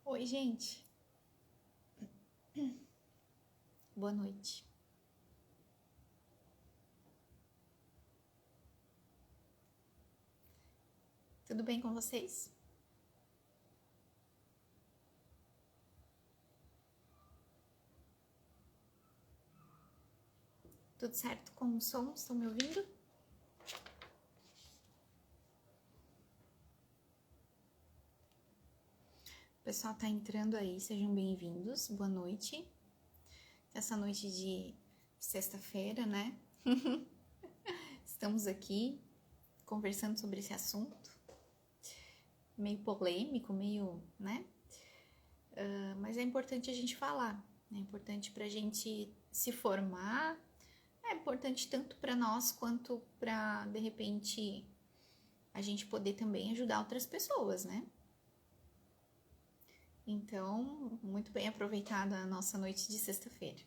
Oi, gente. Boa noite. Tudo bem com vocês? Tudo certo com o som? Estão me ouvindo? O pessoal tá entrando aí, sejam bem-vindos. Boa noite. Essa noite de sexta-feira, né? Estamos aqui conversando sobre esse assunto. Meio polêmico, meio, né? Mas é importante a gente falar. É importante pra gente se formar. É importante tanto para nós quanto para, de repente, a gente poder também ajudar outras pessoas, né? Então, muito bem aproveitada a nossa noite de sexta-feira.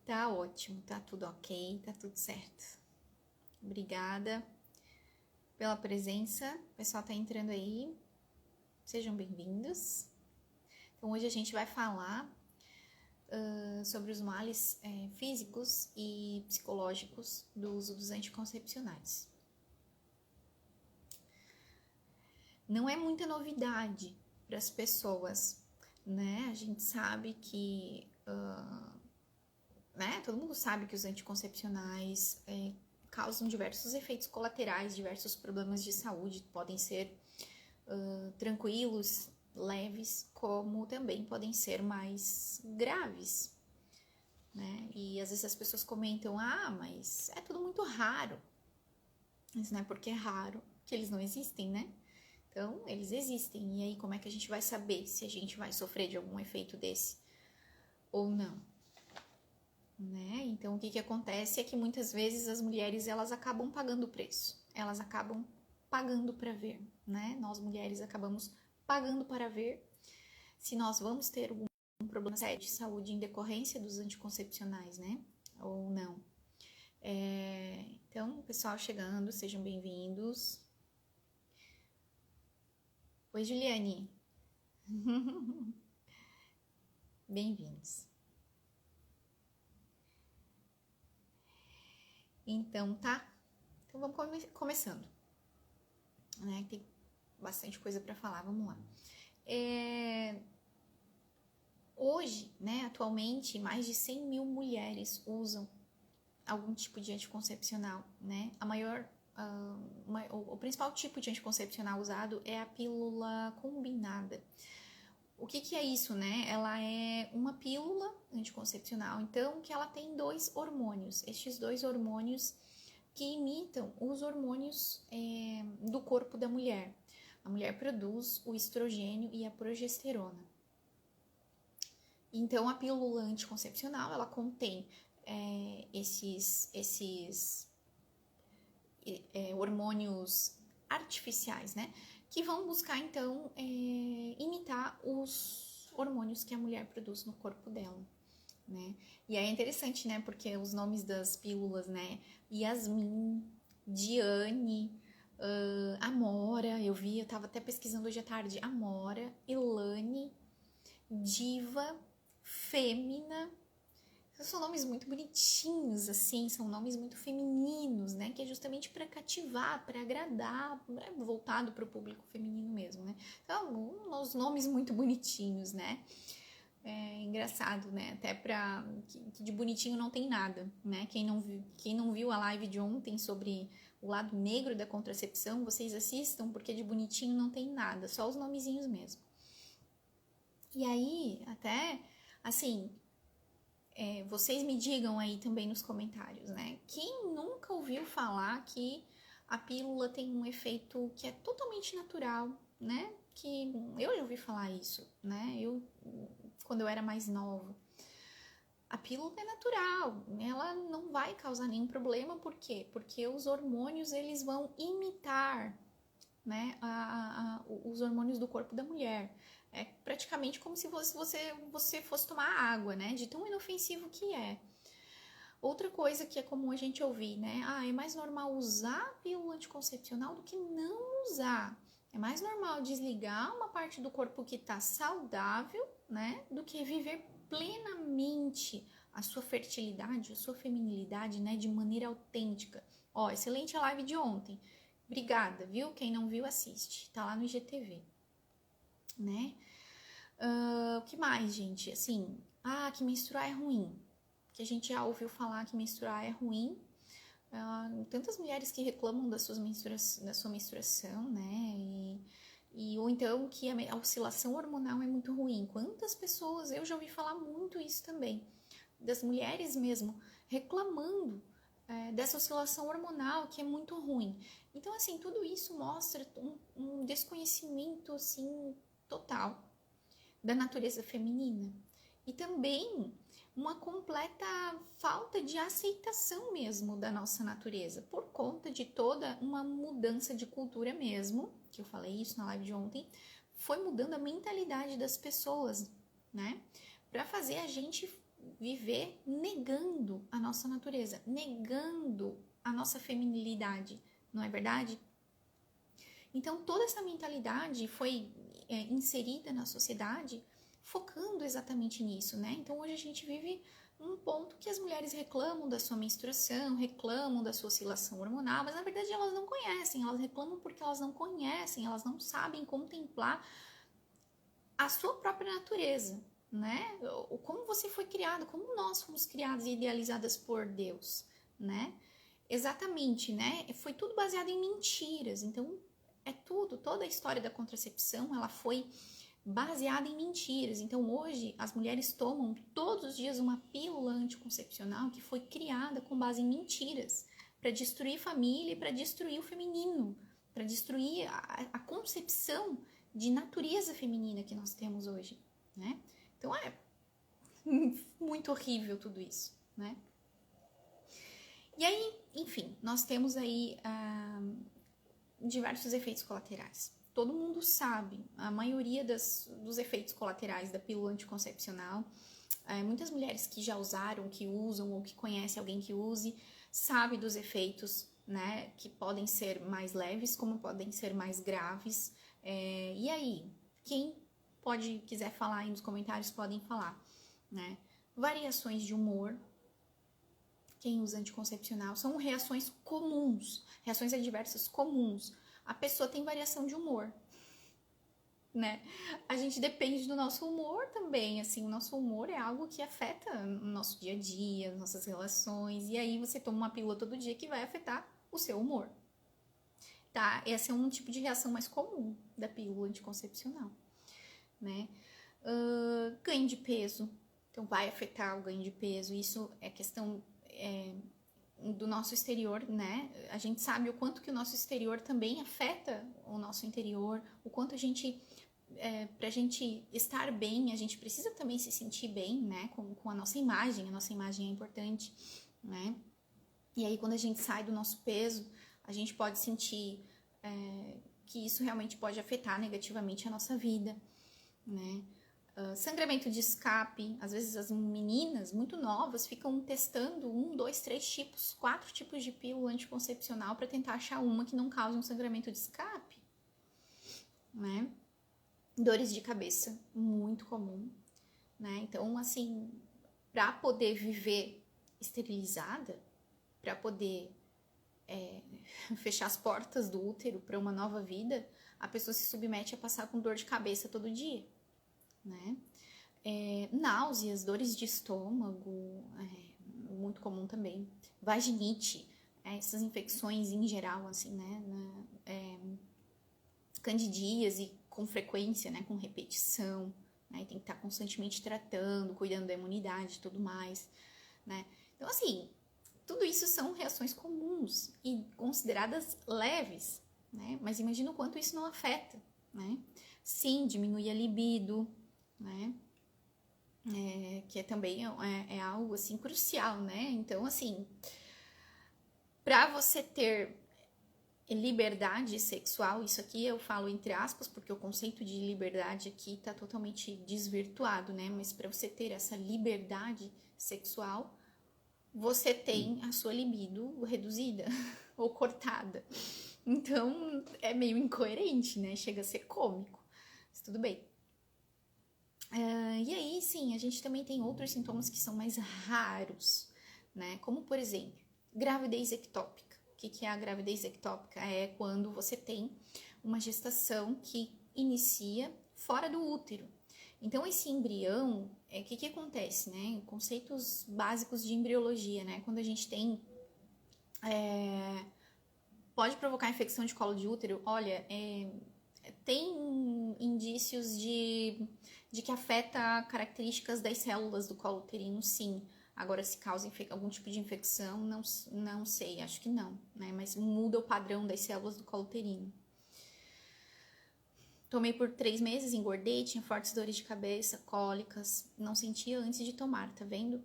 Tá ótimo, tá tudo ok, tá tudo certo. Obrigada pela presença. O pessoal tá entrando aí. Sejam bem-vindos. Então, hoje a gente vai falar sobre os males físicos e psicológicos do uso dos anticoncepcionais. Não é muita novidade para as pessoas, né? A gente sabe que, né? Todo mundo sabe que os anticoncepcionais causam diversos efeitos colaterais, diversos problemas de saúde, podem ser tranquilos, leves, como também podem ser mais graves, né? E às vezes as pessoas comentam, mas é tudo muito raro. Isso não é porque é raro que eles não existem, né? Então, eles existem. E aí, como é que a gente vai saber se a gente vai sofrer de algum efeito desse ou não? Né? Então, o que acontece é que muitas vezes as mulheres, elas acabam pagando o preço. Elas acabam pagando para ver, né? Nós, mulheres, acabamos pagando para ver se nós vamos ter algum problema sério de saúde em decorrência dos anticoncepcionais, né? Ou não. Então, pessoal chegando, sejam bem-vindos. Oi, Juliane. Bem-vindos. Então, tá? Então, vamos começando. Né? Tem bastante coisa para falar, vamos lá. Hoje, né, atualmente, mais de 100 mil mulheres usam algum tipo de anticoncepcional, né? O principal tipo de anticoncepcional usado é a pílula combinada. O que é isso, né? Ela é uma pílula anticoncepcional, então, que ela tem dois hormônios. Estes dois hormônios que imitam os hormônios do corpo da mulher. A mulher produz o estrogênio e a progesterona. Então, a pílula anticoncepcional, ela contém esses hormônios artificiais, né? Que vão buscar, então, imitar os hormônios que a mulher produz no corpo dela, né? E aí é interessante, né? Porque os nomes das pílulas, né? Yasmin, Diane, Amora, eu tava até pesquisando hoje à tarde, Amora, Elane, Diva, Fêmina. São nomes muito bonitinhos, assim, são nomes muito femininos, né? Que é justamente para cativar, para agradar, voltado para o público feminino mesmo, né? Então, uns nomes muito bonitinhos, né? É engraçado, né? Até pra. Que de bonitinho não tem nada, né? Quem não viu a live de ontem sobre o lado negro da contracepção, vocês assistam, porque de bonitinho não tem nada, só os nomezinhos mesmo. E aí, até, assim, vocês me digam aí também nos comentários, né? Quem nunca ouviu falar que a pílula tem um efeito que é totalmente natural, né? Que eu já ouvi falar isso, né? Quando eu era mais nova. A pílula é natural, ela não vai causar nenhum problema, por quê? Porque os hormônios, eles vão imitar, né, os hormônios do corpo da mulher. É praticamente como se você fosse tomar água, né, de tão inofensivo que é. Outra coisa que é comum a gente ouvir, né, é mais normal usar a pílula anticoncepcional do que não usar. É mais normal desligar uma parte do corpo que está saudável, né, do que viver plenamente a sua fertilidade, a sua feminilidade, né, de maneira autêntica. Ó, excelente a live de ontem. Obrigada, viu? Quem não viu, assiste. Tá lá no IGTV, né? O que mais, gente? Assim, que menstruar é ruim. Que a gente já ouviu falar que menstruar é ruim. Tantas mulheres que reclamam da sua menstruação, né? Ou então que a oscilação hormonal é muito ruim. Quantas pessoas, eu já ouvi falar muito isso também, das mulheres mesmo, reclamando dessa oscilação hormonal que é muito ruim. Então, assim, tudo isso mostra um desconhecimento, assim, total da natureza feminina. E também uma completa falta de aceitação mesmo da nossa natureza, por conta de toda uma mudança de cultura mesmo, que eu falei isso na live de ontem, foi mudando a mentalidade das pessoas, né? Para fazer a gente viver negando a nossa natureza, negando a nossa feminilidade, não é verdade? Então, toda essa mentalidade foi inserida na sociedade focando exatamente nisso, né? Então, hoje a gente vive um ponto que as mulheres reclamam da sua menstruação, reclamam da sua oscilação hormonal, mas na verdade elas não conhecem, elas reclamam porque elas não conhecem, elas não sabem contemplar a sua própria natureza, né? Como você foi criado, como nós fomos criadas e idealizadas por Deus, né? Exatamente, né? Foi tudo baseado em mentiras, então toda a história da contracepção, ela foi baseada em mentiras. Então, hoje, as mulheres tomam todos os dias uma pílula anticoncepcional que foi criada com base em mentiras, para destruir família e para destruir o feminino, para destruir a concepção de natureza feminina que nós temos hoje, né? Então, é muito horrível tudo isso, né? E aí, enfim, nós temos aí diversos efeitos colaterais. Todo mundo sabe, a maioria dos efeitos colaterais da pílula anticoncepcional. Muitas mulheres que já usaram, que usam ou que conhecem alguém que use, sabe dos efeitos, né, que podem ser mais leves, como podem ser mais graves. E aí, quem quiser falar aí nos comentários, podem falar, né? Variações de humor. Quem usa anticoncepcional são reações comuns, reações adversas comuns. A pessoa tem variação de humor, né? A gente depende do nosso humor também, assim, o nosso humor é algo que afeta o nosso dia a dia, nossas relações, e aí você toma uma pílula todo dia que vai afetar o seu humor, tá? Esse é um tipo de reação mais comum da pílula anticoncepcional, né? Ganho de peso, então vai afetar o ganho de peso, isso é questão do nosso exterior, né? A gente sabe o quanto que o nosso exterior também afeta o nosso interior, o quanto a gente, pra gente estar bem, a gente precisa também se sentir bem, né? Com a nossa imagem é importante, né? E aí quando a gente sai do nosso peso, a gente pode sentir que isso realmente pode afetar negativamente a nossa vida, né? Sangramento de escape, às vezes as meninas muito novas ficam testando 1, 2, 3 tipos, 4 tipos de pílula anticoncepcional para tentar achar uma que não cause um sangramento de escape, né? Dores de cabeça, muito comum, né? Então, assim, para poder viver esterilizada, para poder fechar as portas do útero para uma nova vida, a pessoa se submete a passar com dor de cabeça todo dia, né? Náuseas, dores de estômago, muito comum também. Vaginite, essas infecções em geral, assim, né? Candidíase com frequência, né? Com repetição, né? Tem que estar constantemente tratando, cuidando da imunidade e tudo mais, né? Então, assim, tudo isso são reações comuns e consideradas leves, né? Mas imagina o quanto isso não afeta, né? Sim, diminui a libido, né? Que também é algo, assim, crucial, né? Então, assim, para você ter liberdade sexual, isso aqui eu falo entre aspas, porque o conceito de liberdade aqui tá totalmente desvirtuado, né? Mas para você ter essa liberdade sexual, você tem a sua libido reduzida ou cortada, Então, é meio incoerente, né? Chega a ser cômico. Mas tudo bem. E aí, sim, a gente também tem outros sintomas que são mais raros, né? Como, por exemplo, gravidez ectópica. O que é a gravidez ectópica? É quando você tem uma gestação que inicia fora do útero. Então, esse embrião, o que acontece, né? Conceitos básicos de embriologia, né? Quando a gente tem... pode provocar infecção de colo de útero, olha, tem indícios de que afeta características das células do colo uterino, sim. Agora, se causa algum tipo de infecção, não sei, acho que não, né? Mas muda o padrão das células do colo uterino. Tomei por 3 meses, engordei, tinha fortes dores de cabeça, cólicas, não sentia antes de tomar, tá vendo?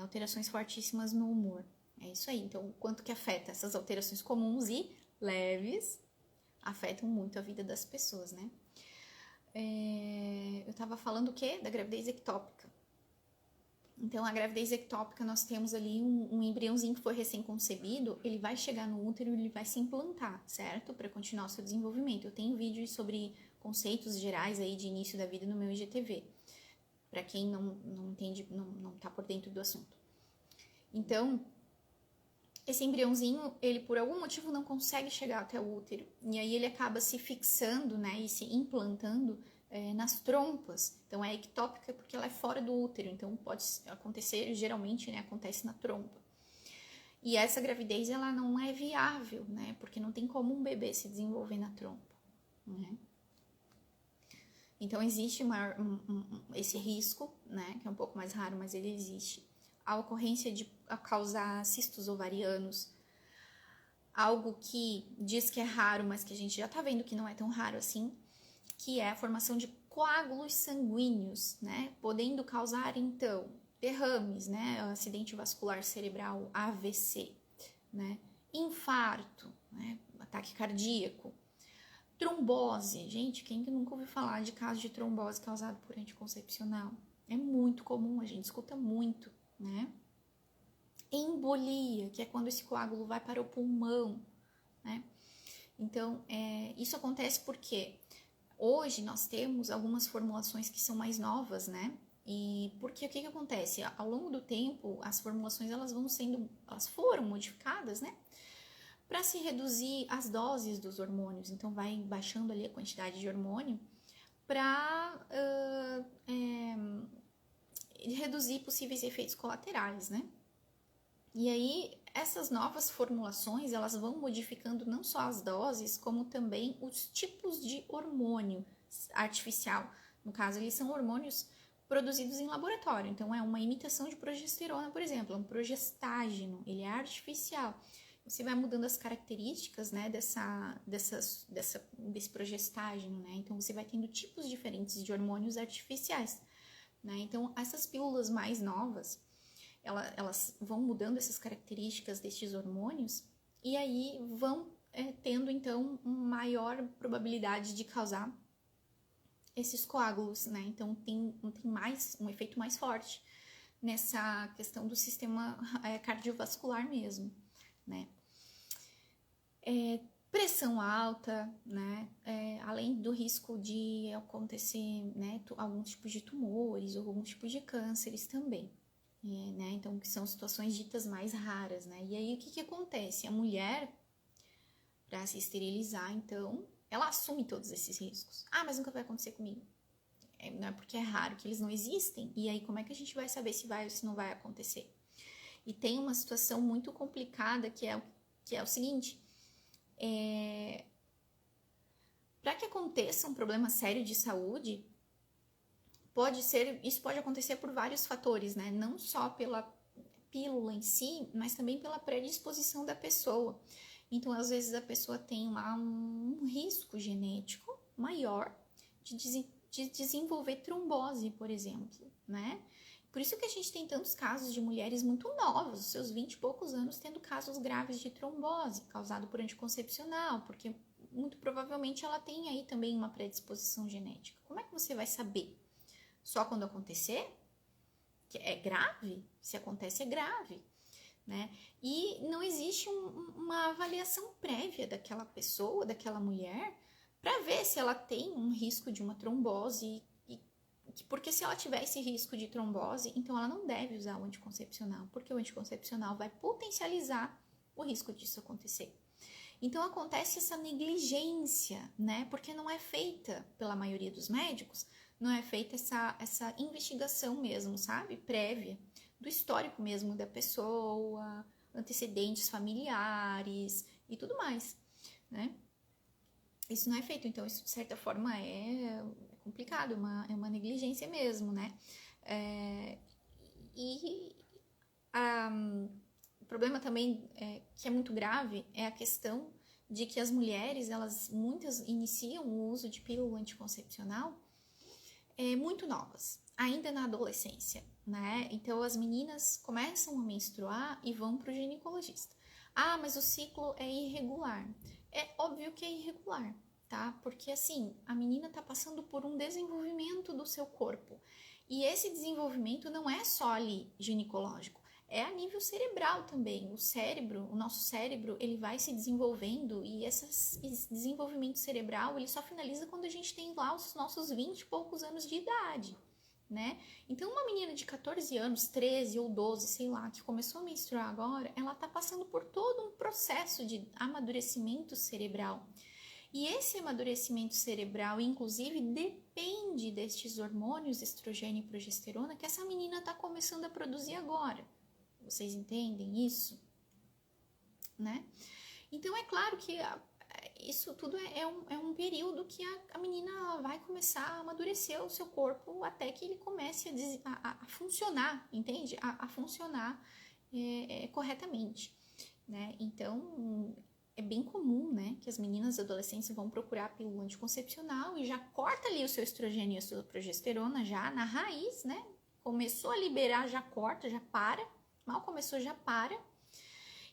Alterações fortíssimas no humor. É isso aí. Então, quanto que afeta essas alterações comuns e leves afetam muito a vida das pessoas, né? Eu tava falando o quê? Da gravidez ectópica. Então, a gravidez ectópica, nós temos ali um embriãozinho que foi recém-concebido, ele vai chegar no útero e ele vai se implantar, certo? Para continuar o seu desenvolvimento. Eu tenho vídeos sobre conceitos gerais aí de início da vida no meu IGTV, para quem não entende, não tá por dentro do assunto. Então, esse embriãozinho, ele por algum motivo não consegue chegar até o útero, e aí ele acaba se fixando, né, e se implantando nas trompas. Então é ectópica porque ela é fora do útero, então pode acontecer, geralmente, né, acontece na trompa. E essa gravidez, ela não é viável, né, porque não tem como um bebê se desenvolver na trompa, né. Então existe esse risco, né, que é um pouco mais raro, mas ele existe. A ocorrência de causar cistos ovarianos, algo que diz que é raro, mas que a gente já tá vendo que não é tão raro assim, que é a formação de coágulos sanguíneos, né? Podendo causar, então, derrames, né? Acidente vascular cerebral, AVC, né? Infarto, né? Ataque cardíaco, trombose. Gente, quem que nunca ouviu falar de caso de trombose causado por anticoncepcional? É muito comum, a gente escuta muito, né? Embolia, que é quando esse coágulo vai para o pulmão, né? Então, isso acontece porque hoje nós temos algumas formulações que são mais novas, né? E porque o que acontece? Ao longo do tempo, as formulações elas foram modificadas, né? Para se reduzir as doses dos hormônios. Então, vai baixando ali a quantidade de hormônio para reduzir possíveis efeitos colaterais, né? E aí, essas novas formulações, elas vão modificando não só as doses, como também os tipos de hormônio artificial. No caso, eles são hormônios produzidos em laboratório. Então, é uma imitação de progesterona, por exemplo, é um progestágeno, ele é artificial. Você vai mudando as características, né, desse progestágeno, né? Então, você vai tendo tipos diferentes de hormônios artificiais, né? Então, essas pílulas mais novas, elas vão mudando essas características destes hormônios e aí vão tendo, então, maior probabilidade de causar esses coágulos, né? Então, tem um efeito mais forte nessa questão do sistema cardiovascular mesmo, né? Pressão alta, né? Além do risco de acontecer, né, alguns tipos de tumores ou alguns tipos de cânceres também. Né? Então, que são situações ditas mais raras, né? E aí, o que acontece? A mulher, para se esterilizar, então, ela assume todos esses riscos. Ah, mas nunca vai acontecer comigo. Não é porque é raro que eles não existem. E aí, como é que a gente vai saber se vai ou se não vai acontecer? E tem uma situação muito complicada que é o seguinte... Para que aconteça um problema sério de saúde, isso pode acontecer por vários fatores, né? Não só pela pílula em si, mas também pela predisposição da pessoa. Então, às vezes, a pessoa tem lá um risco genético maior de desenvolver trombose, por exemplo, né? Por isso que a gente tem tantos casos de mulheres muito novas, seus 20 e poucos anos, tendo casos graves de trombose, causado por anticoncepcional, porque muito provavelmente ela tem aí também uma predisposição genética. Como é que você vai saber? Só quando acontecer? Que é grave? Se acontece, é grave. né? E não existe uma avaliação prévia daquela pessoa, daquela mulher, para ver se ela tem um risco de uma trombose. Porque se ela tiver esse risco de trombose, então ela não deve usar o anticoncepcional, porque o anticoncepcional vai potencializar o risco disso acontecer. Então acontece essa negligência, né? Porque não é feita pela maioria dos médicos, não é feita essa investigação mesmo, sabe? Prévia, do histórico mesmo da pessoa, antecedentes familiares e tudo mais, né? Isso não é feito, então isso de certa forma é complicado, é uma negligência mesmo, né? O problema também que é muito grave é a questão de que as mulheres, muitas iniciam o uso de pílula anticoncepcional muito novas, ainda na adolescência, né? Então as meninas começam a menstruar e vão para o ginecologista. Ah, mas o ciclo é irregular. É óbvio que é irregular, tá? Porque assim, a menina tá passando por um desenvolvimento do seu corpo. E esse desenvolvimento não é só ali ginecológico, é a nível cerebral também. O nosso cérebro, ele vai se desenvolvendo e esse desenvolvimento cerebral, ele só finaliza quando a gente tem lá os nossos 20 e poucos anos de idade, né? Então, uma menina de 14 anos, 13 ou 12, sei lá, que começou a menstruar agora, ela tá passando por todo um processo de amadurecimento cerebral. E esse amadurecimento cerebral, inclusive, depende destes hormônios, estrogênio e progesterona, que essa menina tá começando a produzir agora. Vocês entendem isso? Né? Então, é claro que isso tudo é um período que a menina vai começar a amadurecer o seu corpo até que ele comece a funcionar, entende? A funcionar corretamente, né? Então, é bem comum, né, que as meninas adolescentes vão procurar a pílula anticoncepcional e já corta ali o seu estrogênio e a sua progesterona já na raiz, né? Começou a liberar, já corta, já para. Mal começou, já para.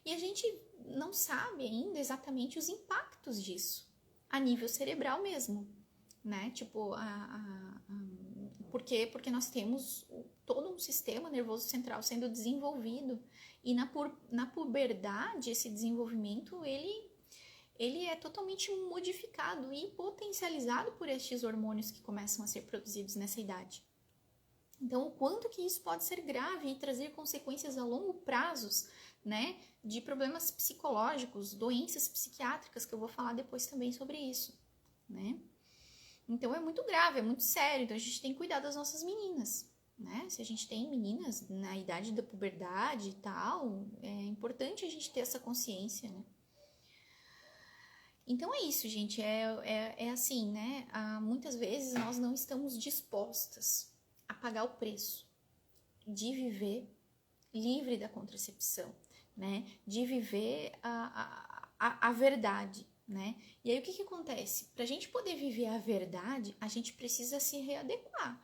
E a gente não sabe ainda exatamente os impactos disso, a nível cerebral mesmo, né? Tipo, por quê? Porque nós temos todo um sistema nervoso central sendo desenvolvido e na puberdade esse desenvolvimento, ele é totalmente modificado e potencializado por estes hormônios que começam a ser produzidos nessa idade. Então, o quanto que isso pode ser grave e trazer consequências a longo prazo, né, de problemas psicológicos, doenças psiquiátricas, que eu vou falar depois também sobre isso, né? Então, é muito grave, é muito sério, então a gente tem que cuidar das nossas meninas, né? Se a gente tem meninas na idade da puberdade e tal, é importante a gente ter essa consciência, né? Então é isso, gente, é assim, né? Muitas vezes nós não estamos dispostas a pagar o preço de viver livre da contracepção, né? De viver a verdade, né? E aí o que acontece? Para a gente poder viver a verdade, a gente precisa se readequar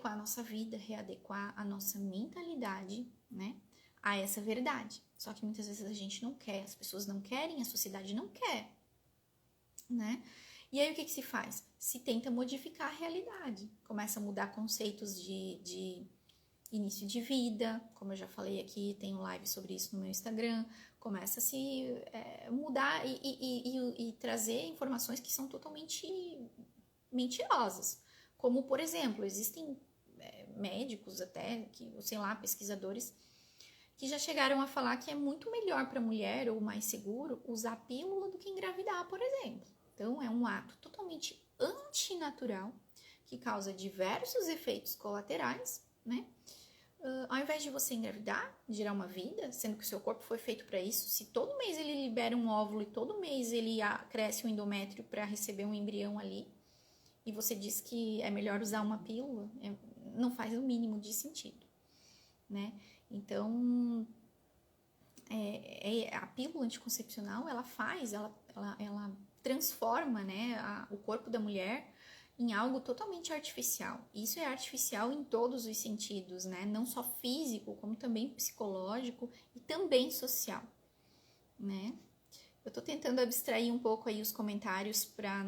a nossa vida, readequar a nossa mentalidade, né? A essa verdade. Só que muitas vezes a gente não quer, as pessoas não querem, a sociedade não quer, né? E aí o que se faz? Se tenta modificar a realidade, começa a mudar conceitos de início de vida, como eu já falei aqui, tenho live sobre isso no meu Instagram, começa a se mudar e trazer informações que são totalmente mentirosas, como por exemplo, existem médicos até, que, sei lá, pesquisadores, que já chegaram a falar que é muito melhor para a mulher ou mais seguro usar pílula do que engravidar, por exemplo. Então, é um ato totalmente antinatural, que causa diversos efeitos colaterais, né? Ao invés de você engravidar, gerar uma vida, sendo que o seu corpo foi feito para isso, se todo mês ele libera um óvulo e todo mês ele cresce um endométrio para receber um embrião ali, e você diz que é melhor usar uma pílula, não faz o mínimo de sentido, né? Então, a pílula anticoncepcional, ela transforma, né, o corpo da mulher em algo totalmente artificial. Isso é artificial em todos os sentidos, né? Não só físico, como também psicológico e também social, né? Eu tô tentando abstrair um pouco aí os comentários para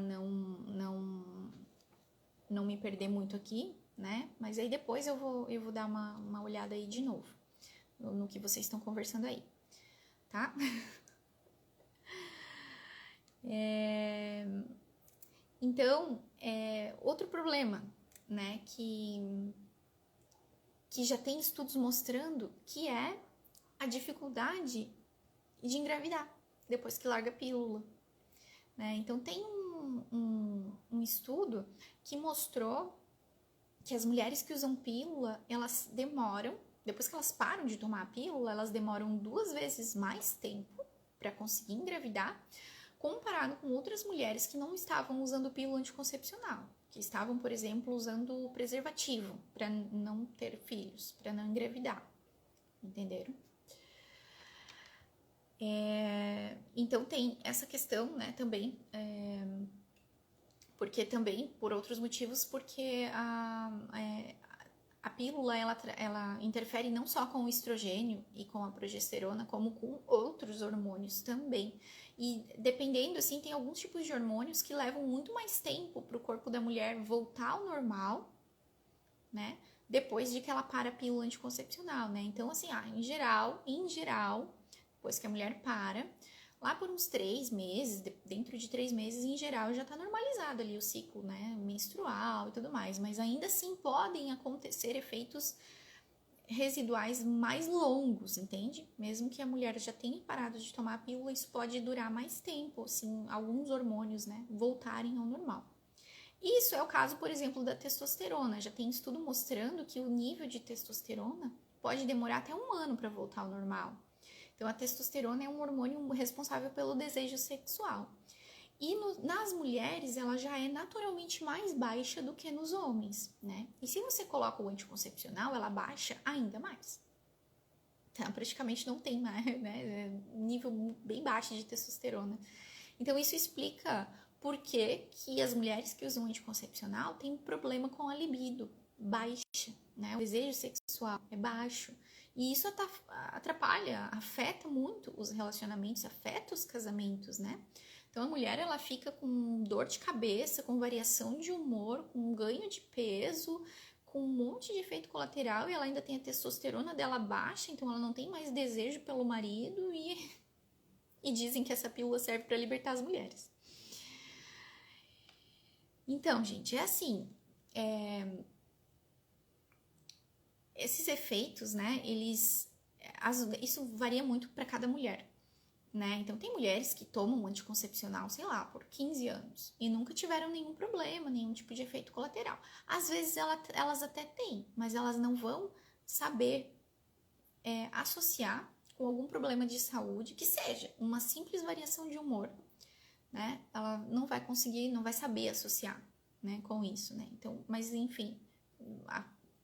não me perder muito aqui, né? Mas aí depois eu vou dar uma olhada aí de novo, no que vocês estão conversando aí, tá? Então, outro problema, né, que já tem estudos mostrando que é a dificuldade de engravidar depois que larga a pílula, né? Então, tem um estudo que mostrou que as mulheres que usam pílula, elas demoram, depois que elas param de tomar a pílula, elas demoram 2 vezes mais tempo para conseguir engravidar, comparado com outras mulheres que não estavam usando pílula anticoncepcional, que estavam, por exemplo, usando preservativo para não ter filhos, para não engravidar. Entenderam? Então tem essa questão, né, também, porque também, por outros motivos, porque a pílula, ela interfere não só com o estrogênio e com a progesterona, como com outros hormônios também. E dependendo, assim, tem alguns tipos de hormônios que levam muito mais tempo para o corpo da mulher voltar ao normal, né? Depois de que ela para a pílula anticoncepcional, né? Então, assim, em geral, depois que a mulher para, lá por uns 3 meses, dentro de 3 meses, em geral, já está normalizado ali o ciclo, né, menstrual e tudo mais. Mas ainda assim podem acontecer efeitos residuais mais longos, entende? Mesmo que a mulher já tenha parado de tomar a pílula, isso pode durar mais tempo, assim, alguns hormônios, né, voltarem ao normal. Isso é o caso, por exemplo, da testosterona. Já tem estudo mostrando que o nível de testosterona pode demorar até 1 ano para voltar ao normal. Então, a testosterona é um hormônio responsável pelo desejo sexual. E nas mulheres, ela já é naturalmente mais baixa do que nos homens, né? E se você coloca o anticoncepcional, ela baixa ainda mais. Então, praticamente não tem mais, né? Nível bem baixo de testosterona. Então, isso explica por que as mulheres que usam anticoncepcional têm um problema com a libido baixa, né? O desejo sexual é baixo. E isso atrapalha, afeta muito os relacionamentos, afeta os casamentos, né? Então, a mulher, ela fica com dor de cabeça, com variação de humor, com ganho de peso, com um monte de efeito colateral, e ela ainda tem a testosterona dela baixa, então ela não tem mais desejo pelo marido, e dizem que essa pílula serve para libertar as mulheres. Então, gente, é assim, esses efeitos, né, isso varia muito para cada mulher, né? Então, tem mulheres que tomam anticoncepcional, sei lá, por 15 anos e nunca tiveram nenhum problema, nenhum tipo de efeito colateral. Às vezes elas até têm, mas elas não vão saber associar com algum problema de saúde, que seja uma simples variação de humor, né? Ela não vai conseguir, não vai saber associar, né, com isso, né? Então, mas enfim,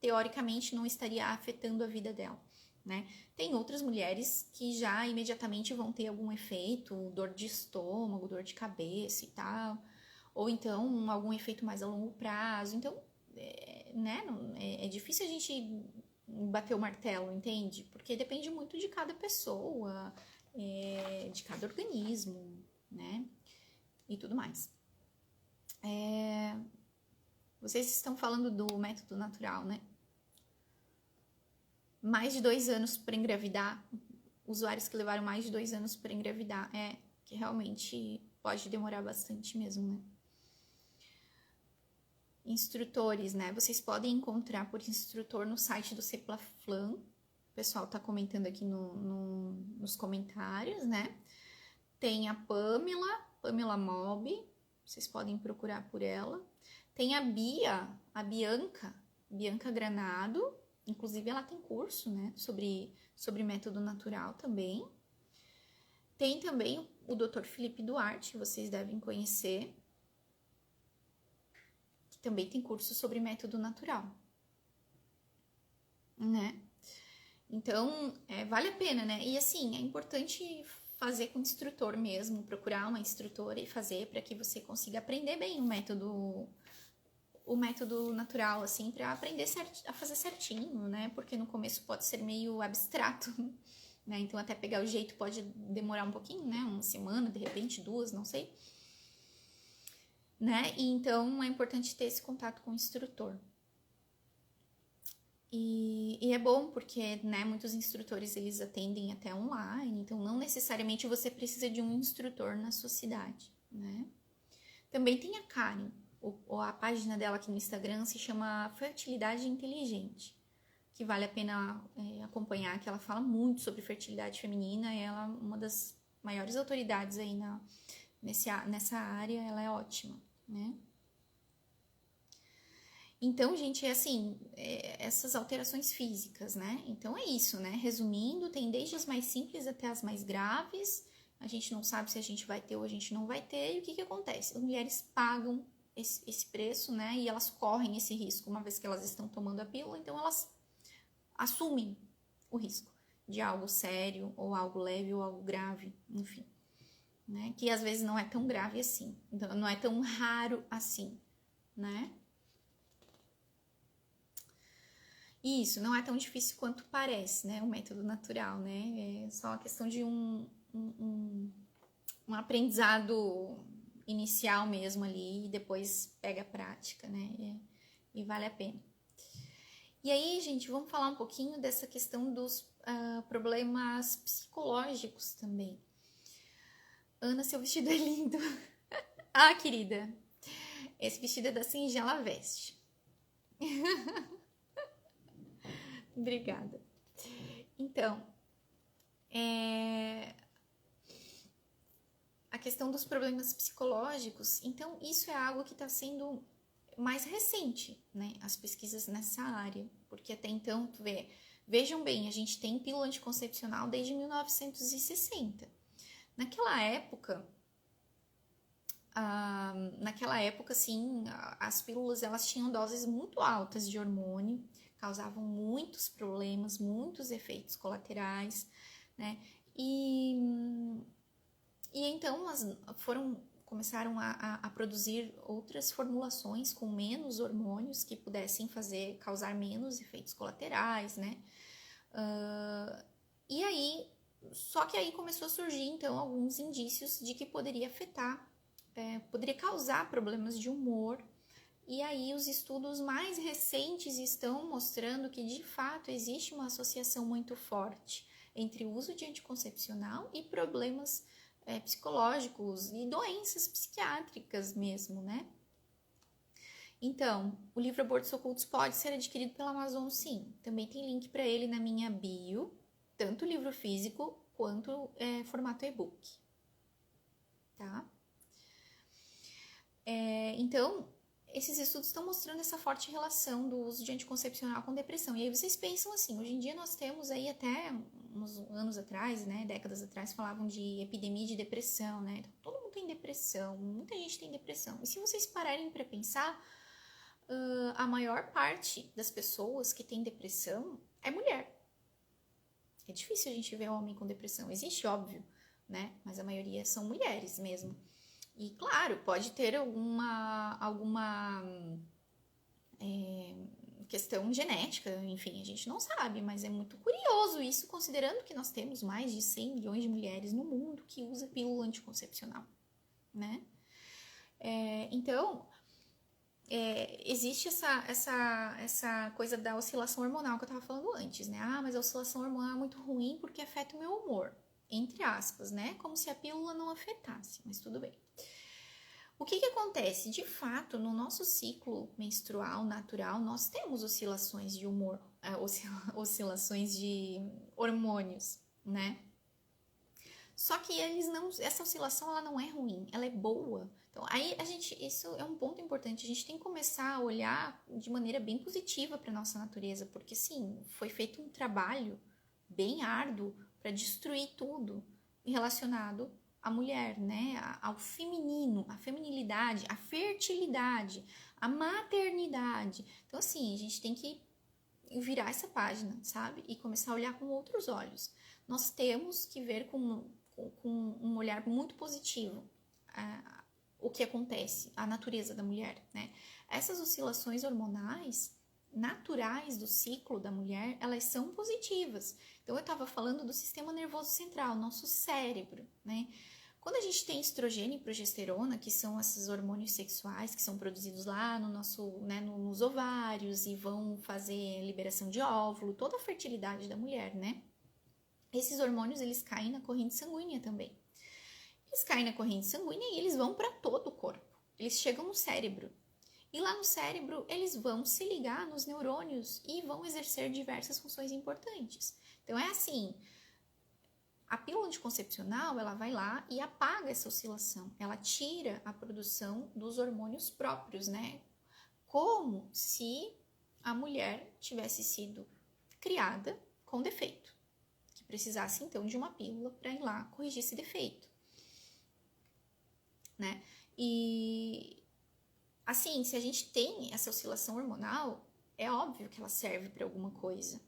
teoricamente não estaria afetando a vida dela, né? Tem outras mulheres que já imediatamente vão ter algum efeito, dor de estômago, dor de cabeça e tal, ou então algum efeito mais a longo prazo. Então, né, é difícil a gente bater o martelo, entende? Porque depende muito de cada pessoa, de cada organismo, né? E tudo mais. Vocês estão falando do método natural, né? Mais de 2 anos para engravidar, usuários que levaram mais de 2 anos para engravidar, que realmente pode demorar bastante mesmo, né? Instrutores, né? Vocês podem encontrar por instrutor no site do Ceplaflan. O pessoal tá comentando aqui nos comentários, né? Tem a Pamela Mob, vocês podem procurar por ela. Tem a Bianca Granado, inclusive ela tem curso, né, sobre método natural também. Tem também o Dr. Felipe Duarte, que vocês devem conhecer, que também tem curso sobre método natural, né? Então, vale a pena, né? E assim, é importante fazer com o instrutor mesmo, procurar uma instrutora e fazer para que você consiga aprender bem o método natural, assim, para aprender a fazer certinho, né? Porque no começo pode ser meio abstrato, né? Então, até pegar o jeito pode demorar um pouquinho, né? 1 semana, de repente 2, não sei. Né? E então, é importante ter esse contato com o instrutor. E é bom porque, né, muitos instrutores eles atendem até online, então não necessariamente você precisa de um instrutor na sua cidade, né? Também tem a Karen, a página dela aqui no Instagram se chama Fertilidade Inteligente, que vale a pena acompanhar, que ela fala muito sobre fertilidade feminina, ela é uma das maiores autoridades aí nessa área, ela é ótima, né? Então, gente, é assim, essas alterações físicas, né? Então é isso, né? Resumindo, tem desde as mais simples até as mais graves. A gente não sabe se a gente vai ter ou a gente não vai ter. E o que acontece? As mulheres pagam esse preço, né? E elas correm esse risco uma vez que elas estão tomando a pílula. Então elas assumem o risco de algo sério ou algo leve ou algo grave, enfim, né? Que às vezes não é tão grave assim. Então não é tão raro assim, né? Isso, não é tão difícil quanto parece, né? O método natural, né? É só uma questão de um aprendizado inicial mesmo ali e depois pega a prática, né? E vale a pena. E aí, gente, vamos falar um pouquinho dessa questão dos problemas psicológicos também. Ana, seu vestido é lindo. Ah, querida, esse vestido é da Singela Veste. Obrigada. Então, a questão dos problemas psicológicos, então isso é algo que está sendo mais recente, né? As pesquisas nessa área, porque até então, vejam bem, a gente tem pílula anticoncepcional desde 1960. Naquela época, sim, as pílulas elas tinham doses muito altas de hormônio, causavam muitos problemas, muitos efeitos colaterais, né? E então elas começaram a produzir outras formulações com menos hormônios que pudessem causar menos efeitos colaterais, né? E aí, só que aí começou a surgir então alguns indícios de que poderia poderia causar problemas de humor. E aí os estudos mais recentes estão mostrando que de fato existe uma associação muito forte entre o uso de anticoncepcional e problemas psicológicos e doenças psiquiátricas mesmo, né? Então, o livro Abortos Ocultos pode ser adquirido pela Amazon, sim. Também tem link para ele na minha bio, tanto livro físico quanto formato e-book, tá? Então, esses estudos estão mostrando essa forte relação do uso de anticoncepcional com depressão. E aí vocês pensam assim, hoje em dia nós temos aí até uns anos atrás, né, décadas atrás, falavam de epidemia de depressão, né? Então, todo mundo tem depressão, muita gente tem depressão. E se vocês pararem para pensar, a maior parte das pessoas que tem depressão é mulher. É difícil a gente ver homem com depressão. Existe, óbvio, né? Mas a maioria são mulheres mesmo. E, claro, pode ter alguma questão genética, enfim, a gente não sabe, mas é muito curioso isso, considerando que nós temos mais de 100 milhões de mulheres no mundo que usam pílula anticoncepcional, né? Então, existe essa coisa da oscilação hormonal que eu estava falando antes, né? Ah, mas a oscilação hormonal é muito ruim porque afeta o meu humor, entre aspas, né? Como se a pílula não afetasse, mas tudo bem. O que acontece? De fato, no nosso ciclo menstrual natural, nós temos oscilações de humor, oscilações de hormônios, né? Só que essa oscilação ela não é ruim, ela é boa. Então, aí isso é um ponto importante. A gente tem que começar a olhar de maneira bem positiva para nossa natureza, porque sim, foi feito um trabalho bem árduo para destruir tudo relacionado à mulher, né? Ao feminino, à feminilidade, à fertilidade, à maternidade. Então, assim, a gente tem que virar essa página, sabe? E começar a olhar com outros olhos. Nós temos que ver com um olhar muito positivo o que acontece, a natureza da mulher, né? Essas oscilações hormonais naturais do ciclo da mulher, elas são positivas. Então, eu estava falando do sistema nervoso central, nosso cérebro, né? Quando a gente tem estrogênio e progesterona, que são esses hormônios sexuais que são produzidos lá no nosso, né, nos ovários e vão fazer liberação de óvulo, toda a fertilidade da mulher, né? Esses hormônios, eles caem na corrente sanguínea também. Eles caem na corrente sanguínea e eles vão para todo o corpo. Eles chegam no cérebro. E lá no cérebro, eles vão se ligar nos neurônios e vão exercer diversas funções importantes. Então, é assim, a pílula anticoncepcional, ela vai lá e apaga essa oscilação. Ela tira a produção dos hormônios próprios, né? Como se a mulher tivesse sido criada com defeito. Que precisasse, então, de uma pílula para ir lá corrigir esse defeito. Né? E, assim, se a gente tem essa oscilação hormonal, é óbvio que ela serve para alguma coisa.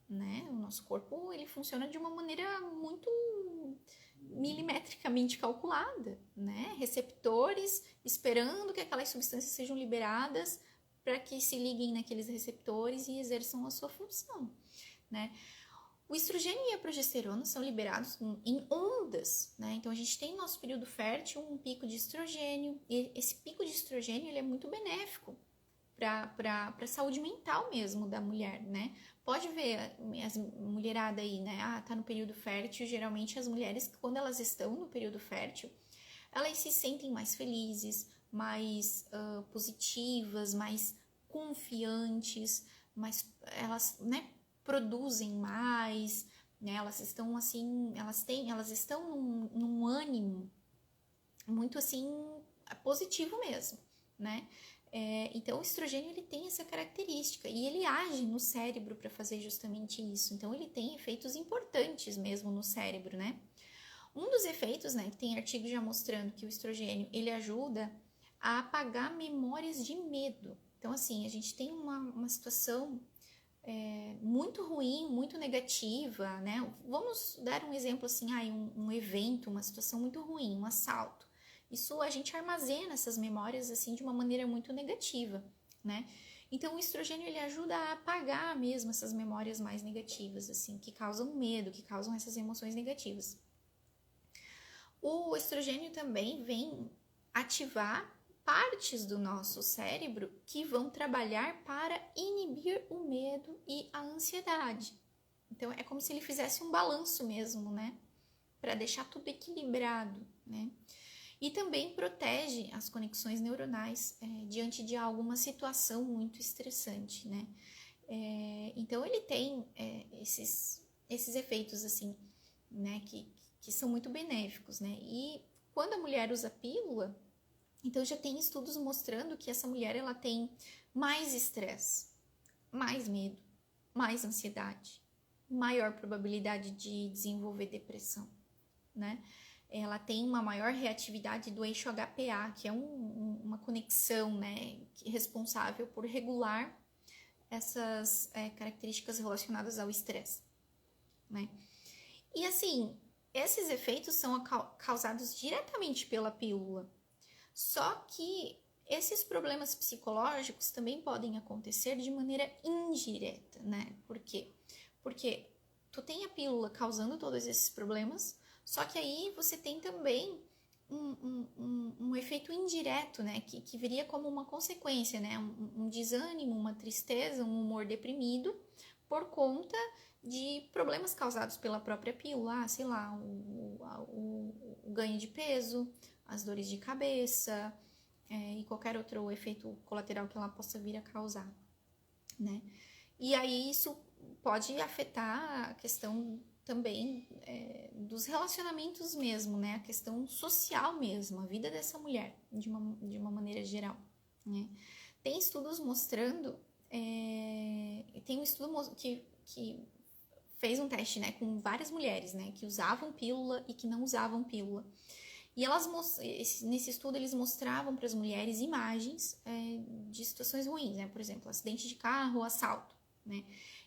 Né? O nosso corpo, ele funciona de uma maneira muito milimetricamente calculada, né? Receptores esperando que aquelas substâncias sejam liberadas para que se liguem naqueles receptores e exerçam a sua função, né? O estrogênio e a progesterona são liberados em ondas, né? Então a gente tem no nosso período fértil um pico de estrogênio, e esse pico de estrogênio ele é muito benéfico para a saúde mental mesmo da mulher, né? Pode ver as mulherada aí, né? Tá no período fértil. Geralmente as mulheres, quando elas estão no período fértil, elas se sentem mais felizes, mais positivas, mais confiantes, elas, né, produzem mais, né? Elas estão assim, elas estão num ânimo muito assim positivo mesmo, né? Então o estrogênio ele tem essa característica e ele age no cérebro para fazer justamente isso. Então ele tem efeitos importantes mesmo no cérebro, né? Um dos efeitos, né, que tem artigo já mostrando que o estrogênio ele ajuda a apagar memórias de medo. Então assim, a gente tem uma situação muito ruim, muito negativa, né? Vamos dar um exemplo assim, um evento, uma situação muito ruim, um assalto. Isso a gente armazena essas memórias assim de uma maneira muito negativa, né? Então o estrogênio ele ajuda a apagar mesmo essas memórias mais negativas, assim, que causam medo, que causam essas emoções negativas. O estrogênio também vem ativar partes do nosso cérebro que vão trabalhar para inibir o medo e a ansiedade. Então é como se ele fizesse um balanço mesmo, né? Para deixar tudo equilibrado, né? E também protege as conexões neuronais diante de alguma situação muito estressante, né? Então ele tem esses efeitos assim, né? Que são muito benéficos, né? E quando a mulher usa pílula, então já tem estudos mostrando que essa mulher ela tem mais estresse, mais medo, mais ansiedade, maior probabilidade de desenvolver depressão, né? Ela tem uma maior reatividade do eixo HPA, que é uma conexão, né, responsável por regular essas características relacionadas ao estresse, né? E assim, esses efeitos são causados diretamente pela pílula. Só que esses problemas psicológicos também podem acontecer de maneira indireta, né? Por quê? Porque tu tem a pílula causando todos esses problemas, só que aí você tem também um efeito indireto, né? Que viria como uma consequência, né? Um desânimo, uma tristeza, um humor deprimido por conta de problemas causados pela própria pílula, sei lá, o ganho de peso, as dores de cabeça e qualquer outro efeito colateral que ela possa vir a causar, né? E aí isso pode afetar a questão também dos relacionamentos mesmo, né? A questão social mesmo, a vida dessa mulher, de uma maneira geral, né? Tem estudos mostrando, tem um estudo que fez um teste, né, com várias mulheres, né, que usavam pílula e que não usavam pílula. E nesse estudo eles mostravam para as mulheres imagens de situações ruins, né, por exemplo, acidente de carro ou assalto, né.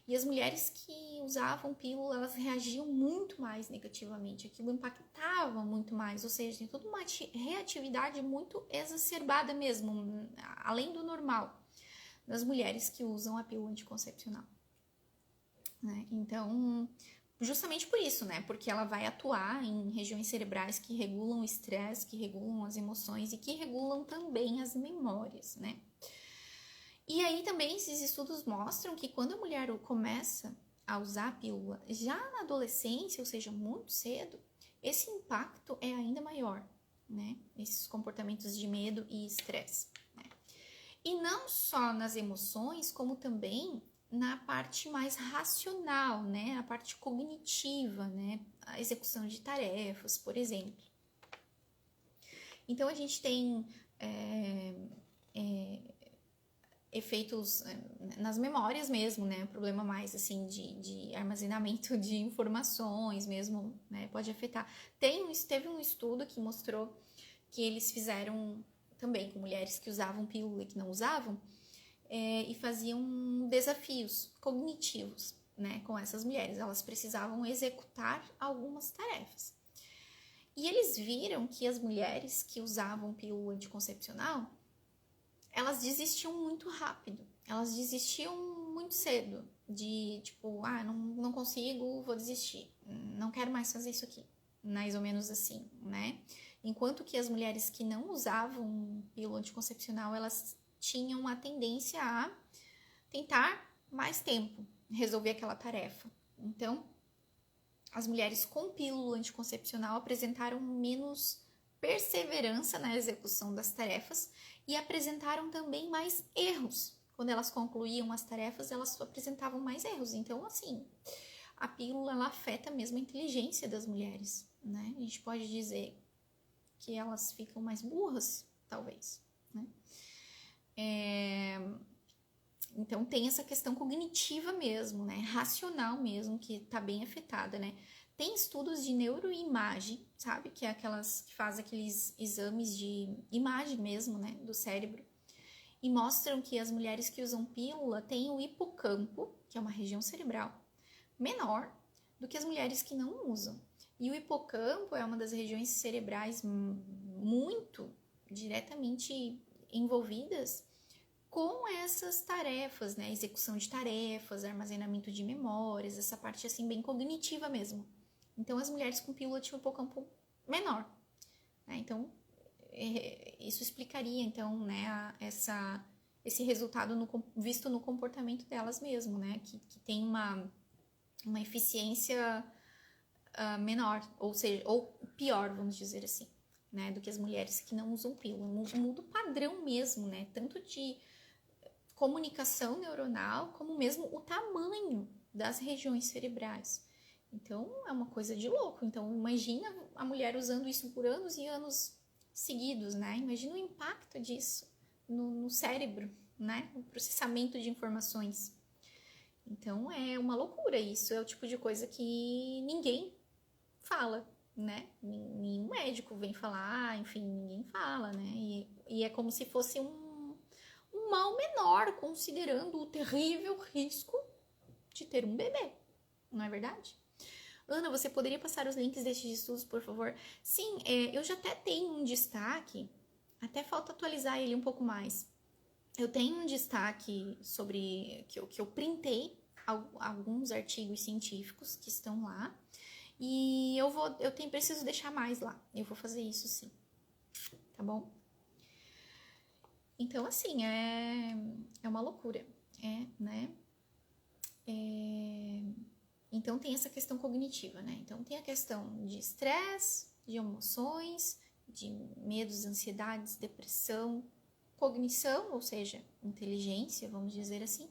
E as mulheres que usavam pílula, elas reagiam muito mais negativamente, aquilo impactava muito mais, ou seja, tem toda uma reatividade muito exacerbada mesmo, além do normal, das mulheres que usam a pílula anticoncepcional. Né? Então, justamente por isso, né? Porque ela vai atuar em regiões cerebrais que regulam o estresse, que regulam as emoções e que regulam também as memórias, né? E aí também esses estudos mostram que quando a mulher começa a usar a pílula já na adolescência, ou seja, muito cedo, esse impacto é ainda maior, né? Esses comportamentos de medo e estresse, né? E não só nas emoções, como também na parte mais racional, né? A parte cognitiva, né? A execução de tarefas, por exemplo. Então, a gente tem efeitos nas memórias mesmo, né? Problema mais, assim, de armazenamento de informações mesmo, né? Pode afetar. Teve um estudo que mostrou que eles fizeram também com mulheres que usavam pílula e que não usavam, e faziam desafios cognitivos, né, com essas mulheres. Elas precisavam executar algumas tarefas. E eles viram que as mulheres que usavam pílula anticoncepcional, elas desistiam muito rápido. Elas desistiam muito cedo. De tipo, não consigo, vou desistir. Não quero mais fazer isso aqui. Mais ou menos assim, né? Enquanto que as mulheres que não usavam pílula anticoncepcional, elas tinham a tendência a tentar mais tempo resolver aquela tarefa. Então, as mulheres com pílula anticoncepcional apresentaram menos perseverança na execução das tarefas e apresentaram também mais erros. Quando elas concluíam as tarefas, elas apresentavam mais erros. Então, assim, a pílula ela afeta mesmo a inteligência das mulheres, né? A gente pode dizer que elas ficam mais burras, talvez, né? Então tem essa questão cognitiva mesmo, né? Racional mesmo, que tá bem afetada, né? Tem estudos de neuroimagem, sabe? Que é aquelas que faz aqueles exames de imagem mesmo, né? Do cérebro. E mostram que as mulheres que usam pílula têm o hipocampo, que é uma região cerebral, menor do que as mulheres que não usam. E o hipocampo é uma das regiões cerebrais muito diretamente envolvidas com essas tarefas, né? Execução de tarefas, armazenamento de memórias, essa parte assim bem cognitiva mesmo. Então, as mulheres com pílula tinham um hipocampo menor, né? Então, isso explicaria, então, né, esse resultado visto no comportamento delas mesmo, né? Que tem uma eficiência menor, ou seja, ou pior, vamos dizer assim, né? Do que as mulheres que não usam pílula. Muda o padrão mesmo, né? Tanto de comunicação neuronal, como mesmo o tamanho das regiões cerebrais. Então, é uma coisa de louco. Então, imagina a mulher usando isso por anos e anos seguidos, né? Imagina o impacto disso no cérebro, né? O processamento de informações. Então, é uma loucura isso. É o tipo de coisa que ninguém fala, né? Nenhum médico vem falar, enfim, ninguém fala, né? E é como se fosse um mal menor, considerando o terrível risco de ter um bebê, não é verdade? Ana, você poderia passar os links destes estudos, por favor? Sim, eu já até tenho um destaque, até falta atualizar ele um pouco mais. Eu tenho um destaque sobre que eu printei alguns artigos científicos que estão lá e preciso deixar mais lá. Eu vou fazer isso sim, tá bom? Então, assim, é uma loucura, né? Então, tem essa questão cognitiva, né? Então, tem a questão de estresse, de emoções, de medos, ansiedades, depressão, cognição, ou seja, inteligência, vamos dizer assim.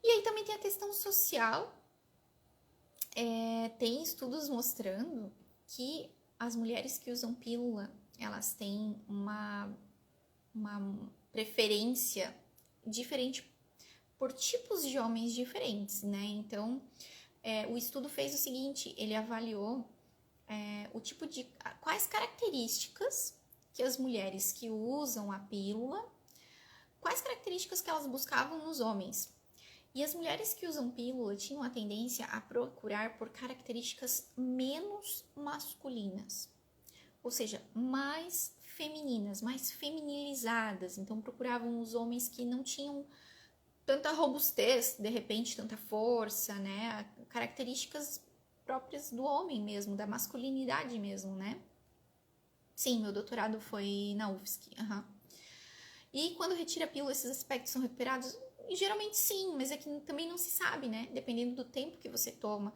E aí também tem a questão social. Tem estudos mostrando que as mulheres que usam pílula, elas têm uma preferência diferente por tipos de homens diferentes, né? Então, o estudo fez o seguinte, ele avaliou o tipo de... quais características que as mulheres que usam a pílula, quais características que elas buscavam nos homens. E as mulheres que usam pílula tinham a tendência a procurar por características menos masculinas, ou seja, mais femininas, mais feminilizadas. Então, procuravam os homens que não tinham tanta robustez, de repente, tanta força, né? Características próprias do homem mesmo, da masculinidade mesmo, né? Sim, meu doutorado foi na UFSC. Uhum. E quando retira a pílula, esses aspectos são recuperados? Geralmente sim, mas é que também não se sabe, né? Dependendo do tempo que você toma,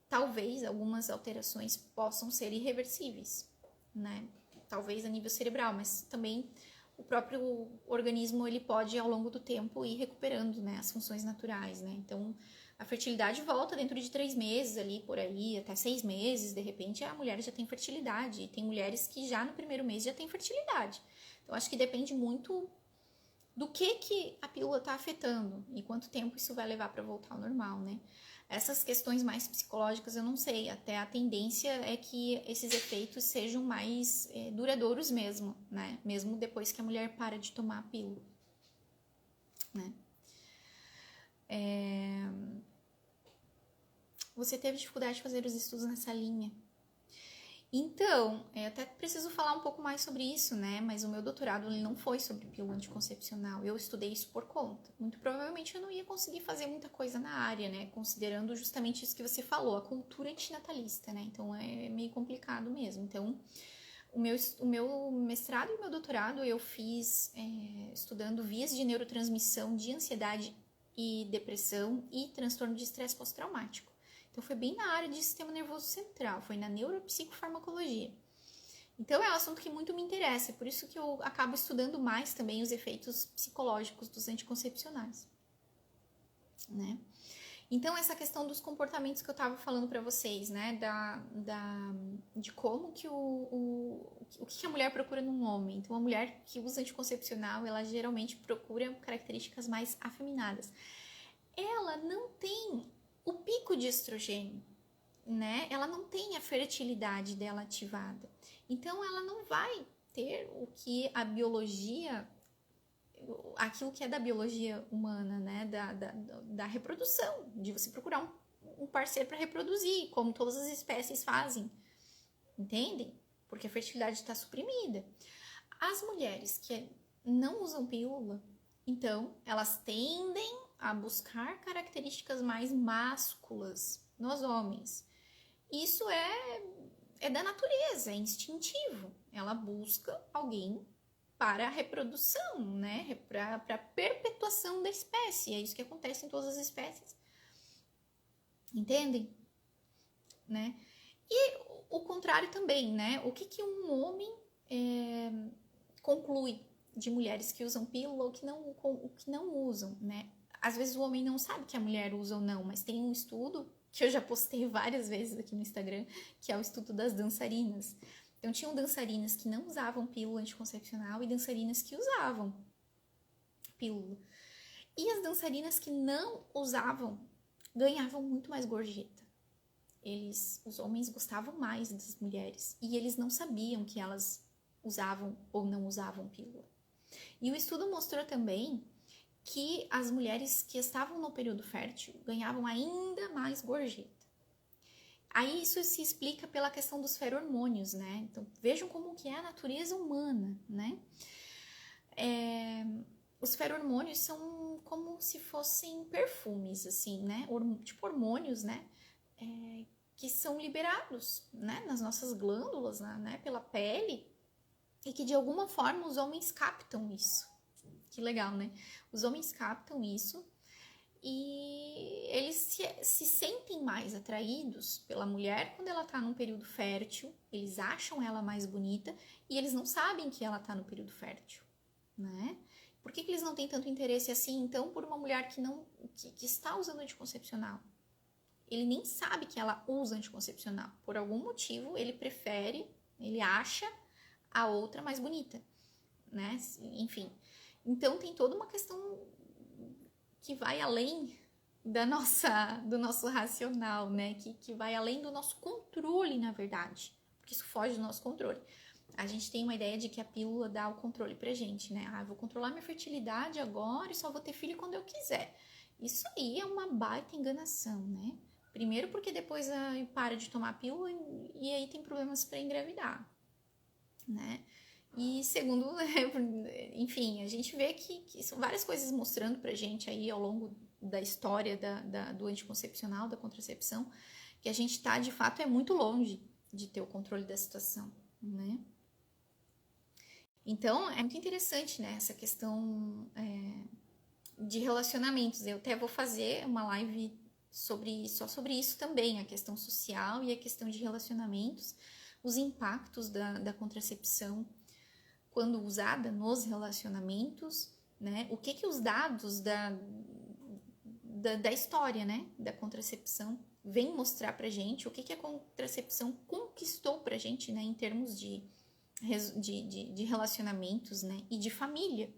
talvez algumas alterações possam ser irreversíveis, né? Talvez a nível cerebral, mas também o próprio organismo ele pode ao longo do tempo ir recuperando, né, as funções naturais, né? Então a fertilidade volta dentro de 3 meses ali por aí, até 6 meses, de repente a mulher já tem fertilidade. E tem mulheres que já no primeiro mês já tem fertilidade. Então acho que depende muito do que a pílula está afetando e quanto tempo isso vai levar para voltar ao normal, né? Essas questões mais psicológicas eu não sei, até a tendência é que esses efeitos sejam mais duradouros mesmo, né? Mesmo depois que a mulher para de tomar a pílula, né? Você teve dificuldade de fazer os estudos nessa linha? Então, eu até preciso falar um pouco mais sobre isso, né? Mas o meu doutorado ele não foi sobre pílula anticoncepcional. Eu estudei isso por conta. Muito provavelmente eu não ia conseguir fazer muita coisa na área, né? Considerando justamente isso que você falou, a cultura antinatalista, né? Então é meio complicado mesmo. Então, o meu mestrado e o meu doutorado eu fiz estudando vias de neurotransmissão de ansiedade e depressão e transtorno de estresse pós-traumático. Então, foi bem na área de sistema nervoso central, foi na neuropsicofarmacologia. Então, é um assunto que muito me interessa, por isso que eu acabo estudando mais também os efeitos psicológicos dos anticoncepcionais, né? Então, essa questão dos comportamentos que eu estava falando para vocês, né? De como que o que a mulher procura num homem. Então, a mulher que usa anticoncepcional, ela geralmente procura características mais afeminadas. Ela não tem o pico de estrogênio, né? Ela não tem a fertilidade dela ativada. Então, ela não vai ter o que a biologia, aquilo que é da biologia humana, né? Da reprodução, de você procurar um parceiro para reproduzir, como todas as espécies fazem. Entendem? Porque a fertilidade está suprimida. As mulheres que não usam pílula, então, elas tendem a buscar características mais másculas nos homens. Isso é da natureza, é instintivo. Ela busca alguém para a reprodução, né? Para a perpetuação da espécie. É isso que acontece em todas as espécies. Entendem? Né? E o contrário também, né? O que um homem conclui de mulheres que usam pílula ou que não usam, né? Às vezes o homem não sabe que a mulher usa ou não, mas tem um estudo que eu já postei várias vezes aqui no Instagram, que é o estudo das dançarinas. Então, tinham dançarinas que não usavam pílula anticoncepcional e dançarinas que usavam pílula. E as dançarinas que não usavam ganhavam muito mais gorjeta. Os homens gostavam mais das mulheres e eles não sabiam que elas usavam ou não usavam pílula. E o estudo mostrou também que as mulheres que estavam no período fértil ganhavam ainda mais gorjeta. Aí isso se explica pela questão dos feromônios, né? Então vejam como que é a natureza humana, né? Os feromônios são como se fossem perfumes, assim, né? Tipo hormônios, né? Que são liberados, né? Nas nossas glândulas, né? Pela pele e que de alguma forma os homens captam isso. Que legal, né? Os homens captam isso e eles se sentem mais atraídos pela mulher quando ela tá num período fértil, eles acham ela mais bonita e eles não sabem que ela tá no período fértil, né? Por que eles não têm tanto interesse assim, então, por uma mulher que está usando anticoncepcional? Ele nem sabe que ela usa anticoncepcional. Por algum motivo, ele acha a outra mais bonita, né? Enfim. Então, tem toda uma questão que vai além do nosso racional, né? Que vai além do nosso controle, na verdade. Porque isso foge do nosso controle. A gente tem uma ideia de que a pílula dá o controle pra gente, né? Eu vou controlar minha fertilidade agora e só vou ter filho quando eu quiser. Isso aí é uma baita enganação, né? Primeiro porque depois para de tomar pílula e aí tem problemas para engravidar, né? E segundo, enfim, a gente vê que são várias coisas mostrando pra gente aí ao longo da história do anticoncepcional, da contracepção, que a gente tá, de fato, é muito longe de ter o controle da situação, né? Então, é muito interessante, né, essa questão de relacionamentos. Eu até vou fazer uma live só sobre isso também, a questão social e a questão de relacionamentos, os impactos da contracepção quando usada nos relacionamentos, né? O que os dados da história, né, da contracepção vem mostrar pra gente, o que a contracepção conquistou pra gente, né, em termos de relacionamentos, né, e de família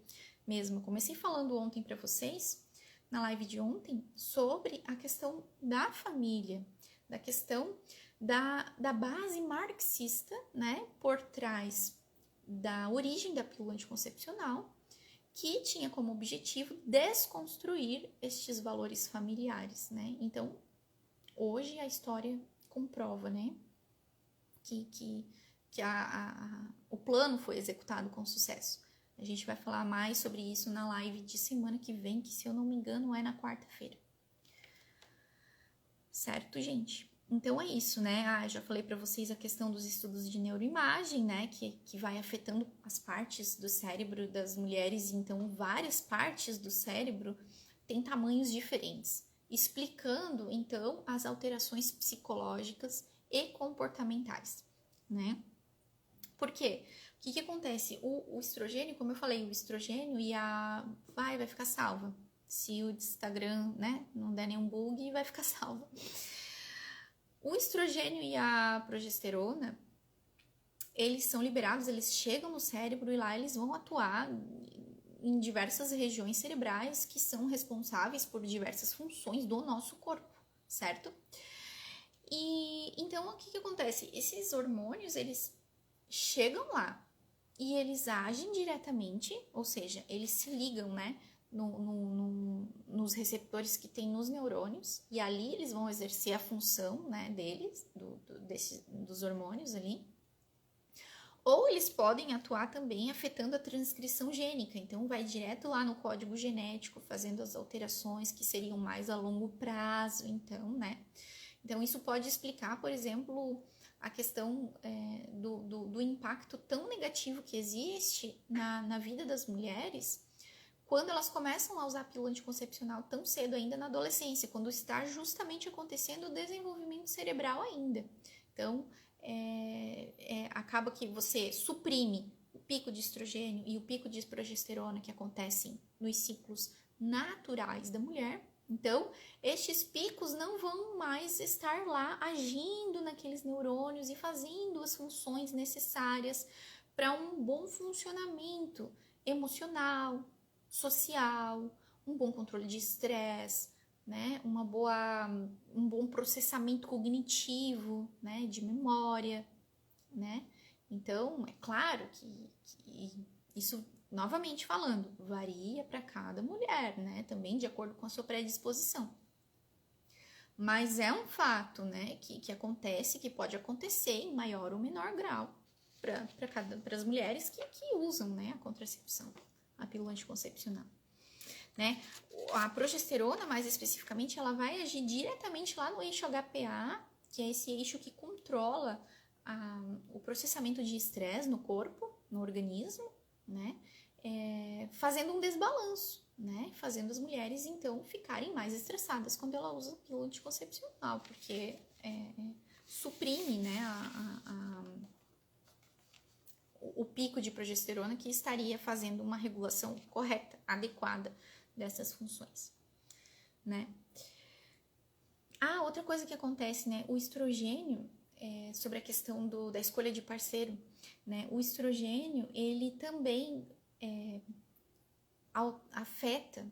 mesmo. Comecei falando ontem para vocês, na live de ontem, sobre a questão da família, da questão da base marxista, né, por trás da origem da pílula anticoncepcional, que tinha como objetivo desconstruir estes valores familiares, né? Então, hoje a história comprova, né, que o plano foi executado com sucesso. A gente vai falar mais sobre isso na live de semana que vem, que, se eu não me engano, é na quarta-feira. Certo, gente? Então é isso, né? Já falei para vocês a questão dos estudos de neuroimagem, né? Que vai afetando as partes do cérebro das mulheres. Então, várias partes do cérebro têm tamanhos diferentes, explicando, então, as alterações psicológicas e comportamentais, né? Por quê? O que acontece? O estrogênio, como eu falei, o estrogênio vai ficar salva. Se o Instagram, né, não der nenhum bug, vai ficar salva. O estrogênio e a progesterona, eles são liberados, eles chegam no cérebro e lá eles vão atuar em diversas regiões cerebrais que são responsáveis por diversas funções do nosso corpo, certo? E então, o que acontece? Esses hormônios, eles chegam lá e eles agem diretamente, ou seja, eles se ligam, né, nos receptores que tem nos neurônios, e ali eles vão exercer a função, né, deles, dos hormônios ali. Ou eles podem atuar também afetando a transcrição gênica, então vai direto lá no código genético, fazendo as alterações que seriam mais a longo prazo, então, né. Então, isso pode explicar, por exemplo, a questão do impacto tão negativo que existe na vida das mulheres quando elas começam a usar a pílula anticoncepcional tão cedo, ainda na adolescência, quando está justamente acontecendo o desenvolvimento cerebral ainda. Então, acaba que você suprime o pico de estrogênio e o pico de progesterona que acontecem nos ciclos naturais da mulher. Então, estes picos não vão mais estar lá agindo naqueles neurônios e fazendo as funções necessárias para um bom funcionamento emocional, social, um bom controle de estresse, né? Um bom processamento cognitivo, né? De memória, né? Então, é claro que isso, novamente falando, varia para cada mulher, né? Também de acordo com a sua predisposição. Mas é um fato, né? Que acontece, que pode acontecer em maior ou menor grau para as mulheres que usam, né, a contracepção, a pílula anticoncepcional, né? A progesterona, mais especificamente, ela vai agir diretamente lá no eixo HPA, que é esse eixo que controla o processamento de estresse no corpo, no organismo, né? Fazendo um desbalanço, né? Fazendo as mulheres, então, ficarem mais estressadas quando ela usa a pílula anticoncepcional, porque suprime, né, o pico de progesterona que estaria fazendo uma regulação correta, adequada dessas funções, né? Outra coisa que acontece, né? O estrogênio, sobre a questão da escolha de parceiro, né? O estrogênio, ele também afeta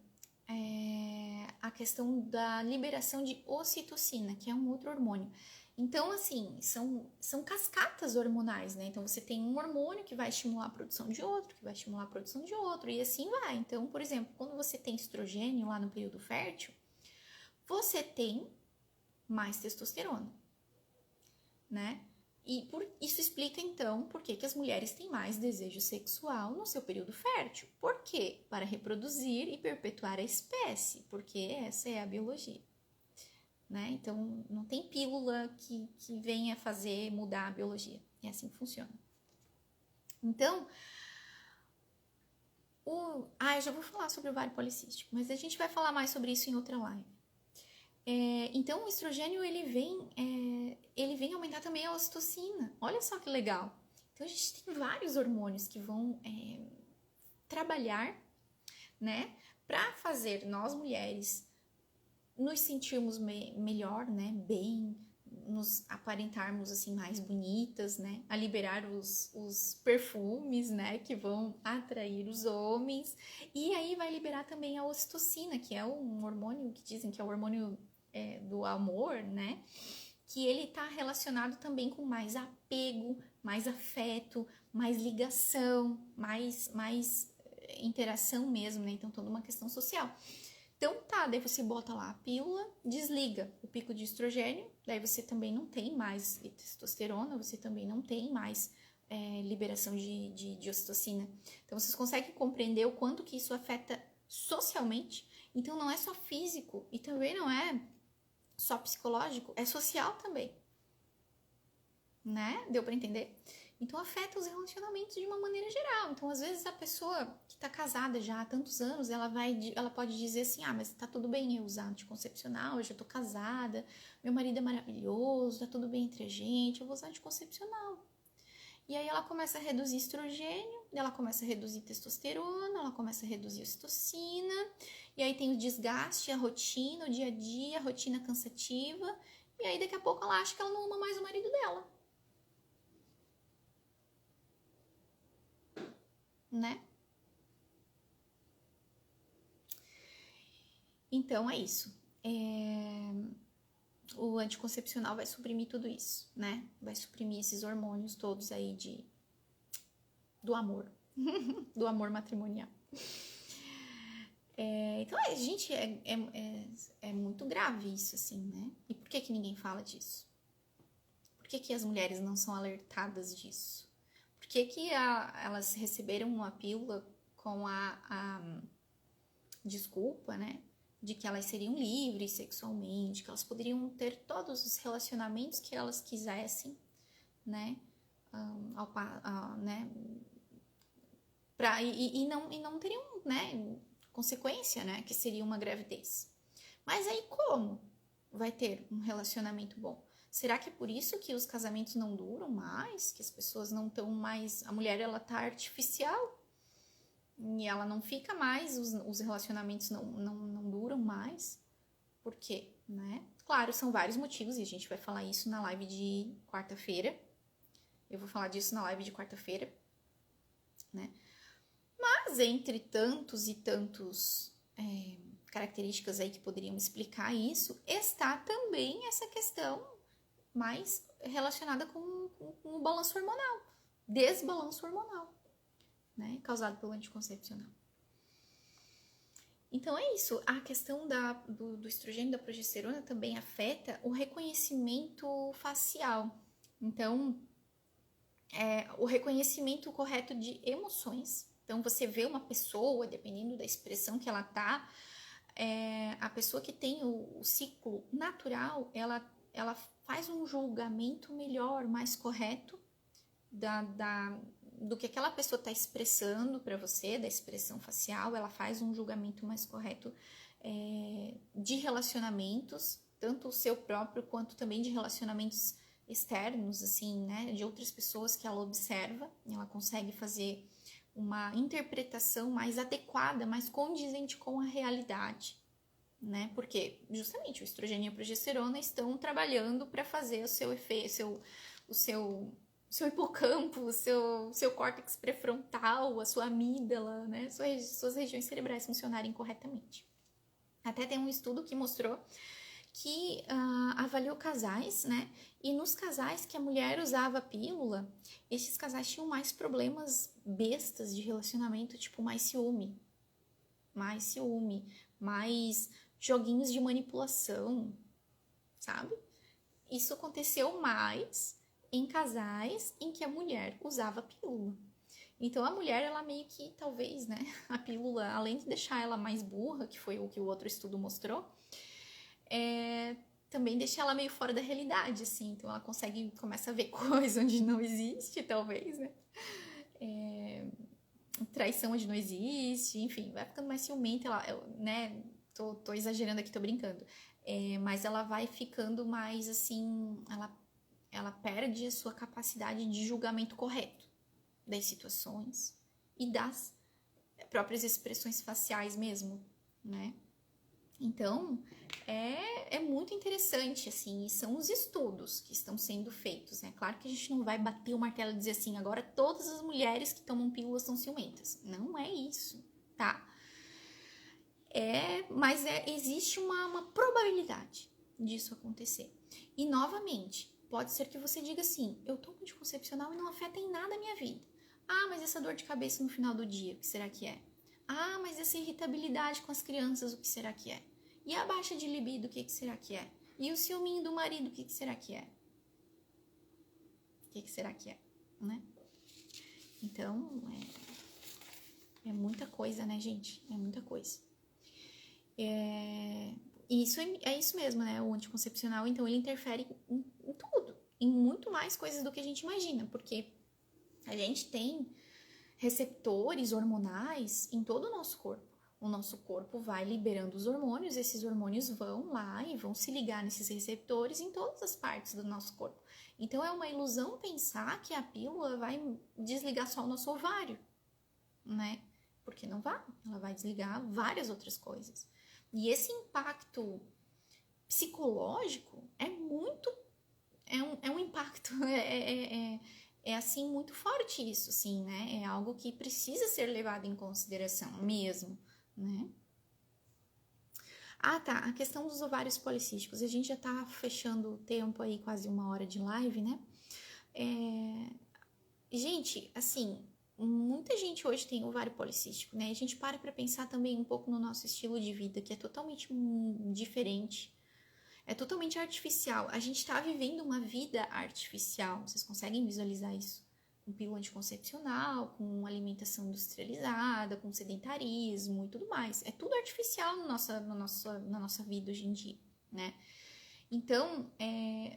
a questão da liberação de ocitocina, que é um outro hormônio. Então, assim, são cascatas hormonais, né? Então, você tem um hormônio que vai estimular a produção de outro, que vai estimular a produção de outro, e assim vai. Então, por exemplo, quando você tem estrogênio lá no período fértil, você tem mais testosterona, né? Isso explica, então, por que as mulheres têm mais desejo sexual no seu período fértil. Por quê? Para reproduzir e perpetuar a espécie, porque essa é a biologia. Né? Então, não tem pílula que venha fazer mudar a biologia. É assim que funciona. Então, eu já vou falar sobre o ovário policístico, mas a gente vai falar mais sobre isso em outra live. Então, o estrogênio, ele vem aumentar também a ocitocina. Olha só que legal. Então, a gente tem vários hormônios que vão trabalhar, né, para fazer nós mulheres nos sentirmos melhor, né, bem, nos aparentarmos assim mais bonitas, né, a liberar os perfumes, né, que vão atrair os homens, e aí vai liberar também a ocitocina, que é um hormônio que dizem que é o hormônio do amor, né, que ele está relacionado também com mais apego, mais afeto, mais ligação, mais interação mesmo, né, então toda uma questão social. Então tá, daí você bota lá a pílula, desliga o pico de estrogênio, daí você também não tem mais testosterona, você também não tem mais liberação de ocitocina. Então vocês conseguem compreender o quanto que isso afeta socialmente. Então não é só físico e também não é só psicológico, é social também. Né? Deu pra entender? Então afeta os relacionamentos de uma maneira geral. Então às vezes a pessoa que tá casada já há tantos anos, ela pode dizer assim, mas tá tudo bem eu usar anticoncepcional, eu já tô casada, meu marido é maravilhoso, tá tudo bem entre a gente, eu vou usar anticoncepcional. E aí ela começa a reduzir estrogênio, ela começa a reduzir testosterona, ela começa a reduzir ocitocina, e aí tem o desgaste, a rotina, o dia a dia, a rotina cansativa, e aí daqui a pouco ela acha que ela não ama mais o marido dela. Né? Então é isso. O anticoncepcional vai suprimir tudo isso, né? Vai suprimir esses hormônios todos aí do amor, do amor matrimonial. Então, gente, é muito grave isso, assim, né? E por que ninguém fala disso? Por que as mulheres não são alertadas disso? Por que elas receberam uma pílula com a desculpa, né? De que elas seriam livres sexualmente, que elas poderiam ter todos os relacionamentos que elas quisessem, né? Né? E não teriam, né? Consequência, né? Que seria uma gravidez. Mas aí como vai ter um relacionamento bom? Será que é por isso que os casamentos não duram mais? Que as pessoas não estão mais... A mulher, ela tá artificial? E ela não fica mais, os relacionamentos não duram mais. Por quê? Né? Claro, são vários motivos e a gente vai falar isso na live de quarta-feira. Eu vou falar disso na live de quarta-feira, né? Mas entre tantos e tantos características aí que poderiam explicar isso, está também essa questão mais relacionada com o balanço hormonal, desbalanço hormonal, né? Causado pelo anticoncepcional. Então é isso, a questão do estrogênio e da progesterona também afeta o reconhecimento facial. Então, o reconhecimento correto de emoções. Então, você vê uma pessoa, dependendo da expressão que ela tá, a pessoa que tem o ciclo natural, ela faz um julgamento melhor, mais correto do que aquela pessoa está expressando para você, da expressão facial, ela faz um julgamento mais correto de relacionamentos, tanto o seu próprio quanto também de relacionamentos externos, assim, né, de outras pessoas que ela observa, ela consegue fazer uma interpretação mais adequada, mais condizente com a realidade, né, porque justamente o estrogênio e a progesterona estão trabalhando para fazer o seu efeito, o seu hipocampo, o seu córtex pré-frontal, a sua amígdala, né, suas regiões cerebrais funcionarem corretamente. Até tem um estudo que mostrou que avaliou casais, né? E nos casais que a mulher usava a pílula, esses casais tinham mais problemas bestas de relacionamento, tipo mais ciúme, mais joguinhos de manipulação, sabe? Isso aconteceu mais em casais em que a mulher usava a pílula. Então, a mulher, ela meio que, talvez, né, a pílula, além de deixar ela mais burra, que foi o que o outro estudo mostrou, também deixa ela meio fora da realidade, assim. Então, ela começa a ver coisa onde não existe, talvez, né? Traição onde não existe, enfim, vai ficando mais ciumenta, né? Tô exagerando aqui, tô brincando. Mas ela vai ficando mais, assim, ela perde a sua capacidade de julgamento correto das situações e das próprias expressões faciais mesmo, né? Então, é muito interessante, assim, e são os estudos que estão sendo feitos, né? Claro que a gente não vai bater o martelo e dizer assim, agora todas as mulheres que tomam pílulas são ciumentas. Não é isso, tá? Mas existe uma probabilidade disso acontecer. E, novamente, pode ser que você diga assim, eu tomo anticoncepcional e não afeta em nada a minha vida. Ah, mas essa dor de cabeça no final do dia, o que será que é? Ah, mas essa irritabilidade com as crianças, o que será que é? E a baixa de libido, o que será que é? E o ciúminho do marido, o que será que é? O que será que é? Né? Então, é muita coisa, né, gente? É muita coisa. Isso é isso mesmo, né? O anticoncepcional, então, ele interfere em tudo. Em muito mais coisas do que a gente imagina. Porque a gente tem receptores hormonais em todo o nosso corpo. O nosso corpo vai liberando os hormônios, esses hormônios vão lá e vão se ligar nesses receptores em todas as partes do nosso corpo. Então, é uma ilusão pensar que a pílula vai desligar só o nosso ovário, né? Porque não vai, ela vai desligar várias outras coisas. E esse impacto psicológico é um impacto, assim, muito forte isso, assim, né? É algo que precisa ser levado em consideração mesmo, né? Ah, tá, a questão dos ovários policísticos, a gente já tá fechando o tempo aí, quase 1 hora de live, né? Gente, assim, muita gente hoje tem ovário policístico, né? A gente para pra pensar também um pouco no nosso estilo de vida, que é totalmente diferente. É totalmente artificial. A gente tá vivendo uma vida artificial. Vocês conseguem visualizar isso? Com pílula anticoncepcional, com alimentação industrializada, com sedentarismo e tudo mais. É tudo artificial na nossa vida hoje em dia, né? Então,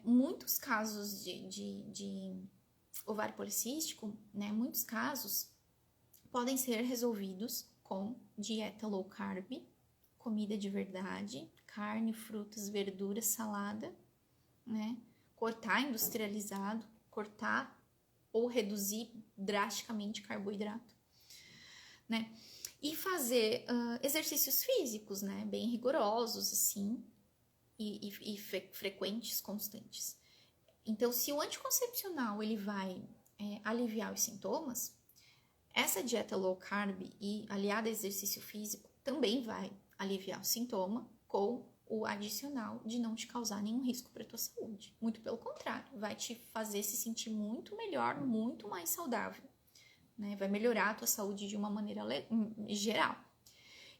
muitos casos de ovário policístico, né? Muitos casos podem ser resolvidos com dieta low carb, comida de verdade, carne, frutas, verduras, salada, né? Cortar industrializado, cortar ou reduzir drasticamente carboidrato, né? E fazer exercícios físicos, né? Bem rigorosos, assim, e frequentes, constantes. Então, se o anticoncepcional ele vai aliviar os sintomas, essa dieta low carb e aliada a exercício físico também vai aliviar o sintoma com o adicional de não te causar nenhum risco para a tua saúde. Muito pelo contrário, vai te fazer se sentir muito melhor, muito mais saudável, né? Vai melhorar a tua saúde de uma maneira geral.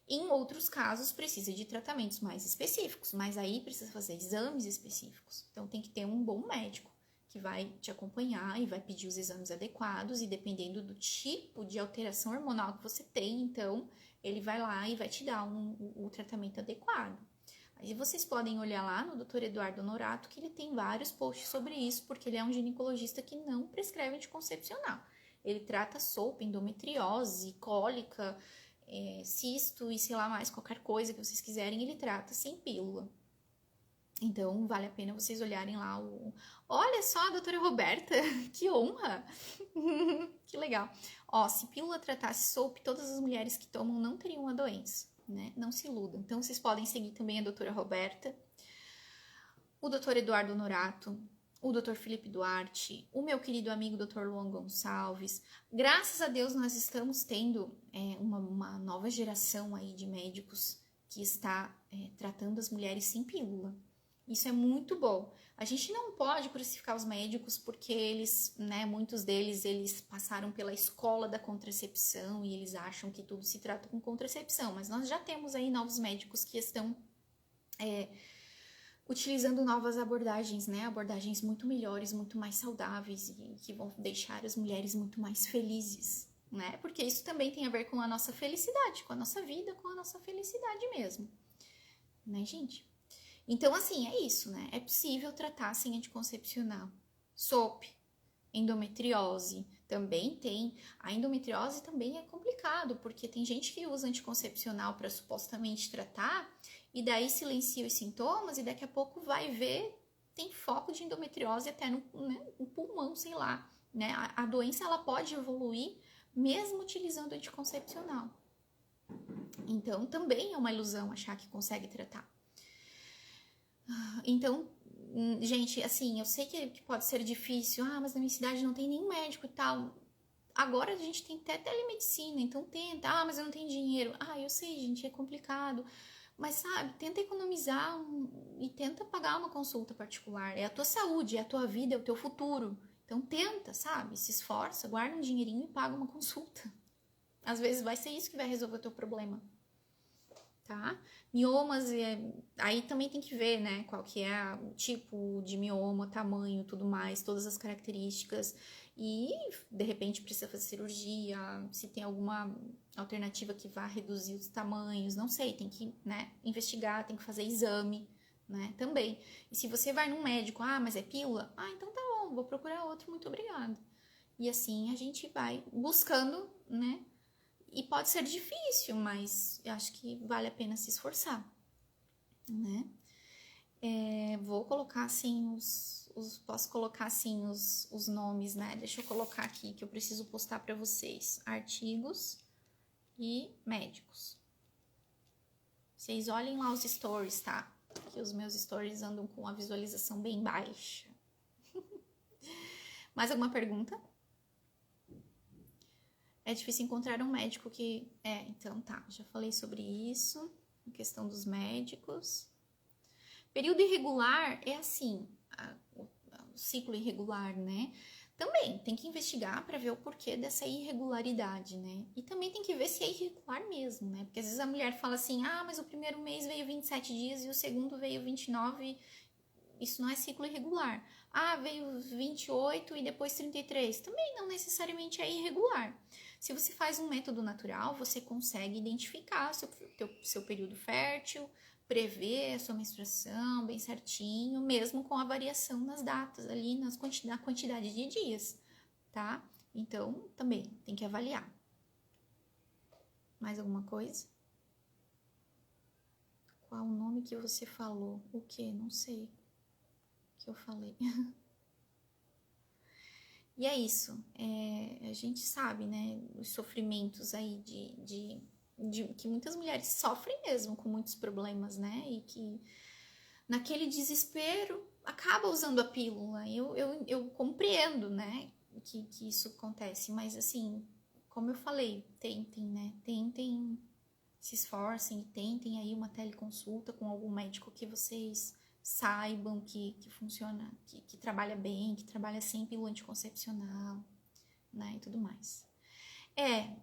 Em outros casos, precisa de tratamentos mais específicos, mas aí precisa fazer exames específicos. Então, tem que ter um bom médico que vai te acompanhar e vai pedir os exames adequados, e dependendo do tipo de alteração hormonal que você tem, então, ele vai lá e vai te dar o tratamento adequado. Aí vocês podem olhar lá no Dr. Eduardo Norato, que ele tem vários posts sobre isso, porque ele é um ginecologista que não prescreve anticoncepcional. Ele trata SOP, endometriose, cólica, cisto e sei lá mais, qualquer coisa que vocês quiserem, ele trata sem pílula. Então, vale a pena vocês olharem lá Olha só, a doutora Roberta, que honra! Que legal. Ó, se pílula tratasse SOP, todas as mulheres que tomam não teriam a doença, né? Não se iludam. Então, vocês podem seguir também a doutora Roberta, o doutor Eduardo Norato, o Dr. Felipe Duarte, o meu querido amigo Dr. Luan Gonçalves. Graças a Deus nós estamos tendo uma nova geração aí de médicos que está tratando as mulheres sem pílula. Isso é muito bom. A gente não pode crucificar os médicos porque eles, né, muitos deles, eles passaram pela escola da contracepção e eles acham que tudo se trata com contracepção, mas nós já temos aí novos médicos que estão utilizando novas abordagens, né? Abordagens muito melhores, muito mais saudáveis e que vão deixar as mulheres muito mais felizes, né? Porque isso também tem a ver com a nossa felicidade, com a nossa vida, com a nossa felicidade mesmo, né, gente? Então, assim, é isso, né? É possível tratar sem anticoncepcional. SOP, endometriose, também tem. A endometriose também é complicado, porque tem gente que usa anticoncepcional para supostamente tratar, e daí silencia os sintomas, e daqui a pouco vai ver, tem foco de endometriose até no pulmão, sei lá. Né? A doença ela pode evoluir mesmo utilizando anticoncepcional. Então, também é uma ilusão achar que consegue tratar. Então, gente, assim, eu sei que pode ser difícil. Mas na minha cidade não tem nenhum médico e tal. Agora a gente tem até telemedicina, então tenta. Mas eu não tenho dinheiro. Eu sei, gente, é complicado. Mas, sabe, tenta economizar e tenta pagar uma consulta particular. É a tua saúde, é a tua vida, é o teu futuro. Então tenta, sabe? Se esforça, guarda um dinheirinho e paga uma consulta. Às vezes vai ser isso que vai resolver o teu problema. Tá? Miomas, aí também tem que ver, né, qual que é o tipo de mioma, tamanho, tudo mais, todas as características e, de repente, precisa fazer cirurgia, se tem alguma alternativa que vá reduzir os tamanhos, não sei, tem que, né, investigar, tem que fazer exame, né, também. E se você vai num médico, mas é pílula? Então tá bom, vou procurar outro, muito obrigada. E assim a gente vai buscando, né, e pode ser difícil, mas eu acho que vale a pena se esforçar, né? Vou colocar assim posso colocar assim os nomes, né? Deixa eu colocar aqui que eu preciso postar para vocês. Artigos e médicos. Vocês olhem lá os stories, tá? Que os meus stories andam com a visualização bem baixa. Mais alguma pergunta? É difícil encontrar um médico que... então tá, já falei sobre isso, a questão dos médicos. Período irregular é assim, o ciclo irregular, né? Também tem que investigar para ver o porquê dessa irregularidade, né? E também tem que ver se é irregular mesmo, né? Porque às vezes a mulher fala assim, mas o primeiro mês veio 27 dias e o segundo veio 29, isso não é ciclo irregular. Veio 28 e depois 33, também não necessariamente é irregular. Se você faz um método natural, você consegue identificar seu período fértil, prever a sua menstruação bem certinho, mesmo com a variação nas datas ali, na quantidade de dias, tá? Então, também tem que avaliar. Mais alguma coisa? Qual o nome que você falou? O quê? Não sei. Que eu falei. E é isso. A gente sabe, né, os sofrimentos aí de que muitas mulheres sofrem mesmo com muitos problemas, né? E que naquele desespero acaba usando a pílula. Eu compreendo, né, que isso acontece, mas assim, como eu falei, tentem, né? Tentem, se esforcem e tentem aí uma teleconsulta com algum médico que vocês saibam que funciona, que trabalha bem, que trabalha sem pílula anticoncepcional, né, e tudo mais.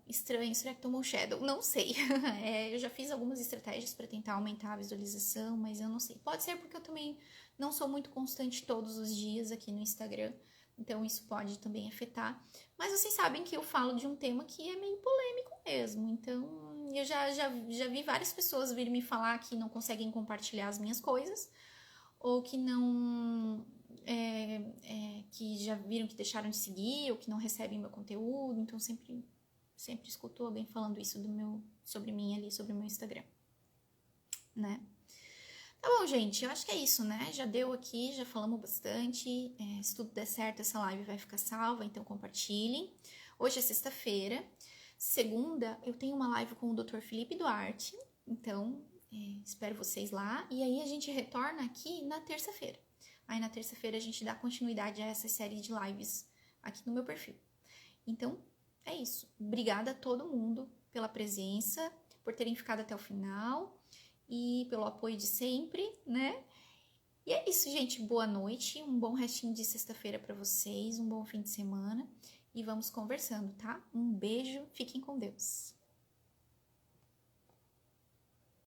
Estranho, será que tomou shadow? Não sei. Eu já fiz algumas estratégias para tentar aumentar a visualização, mas eu não sei. Pode ser porque eu também não sou muito constante todos os dias aqui no Instagram, então isso pode também afetar. Mas vocês sabem que eu falo de um tema que é meio polêmico mesmo, então eu já vi várias pessoas virem me falar que não conseguem compartilhar as minhas coisas, ou que não... que já viram que deixaram de seguir, ou que não recebem meu conteúdo, então sempre escuto alguém falando isso sobre mim ali, sobre o meu Instagram, né? Tá bom, gente, eu acho que é isso, né? Já deu aqui, já falamos bastante. Se tudo der certo, essa live vai ficar salva, então compartilhem. Hoje é sexta-feira. Segunda, eu tenho uma live com o Dr. Felipe Duarte, então espero vocês lá. E aí a gente retorna aqui na terça-feira. Aí na terça-feira a gente dá continuidade a essa série de lives aqui no meu perfil. Então, é isso. Obrigada a todo mundo pela presença, por terem ficado até o final e pelo apoio de sempre, né? E é isso, gente. Boa noite, um bom restinho de sexta-feira para vocês, um bom fim de semana e vamos conversando, tá? Um beijo, fiquem com Deus.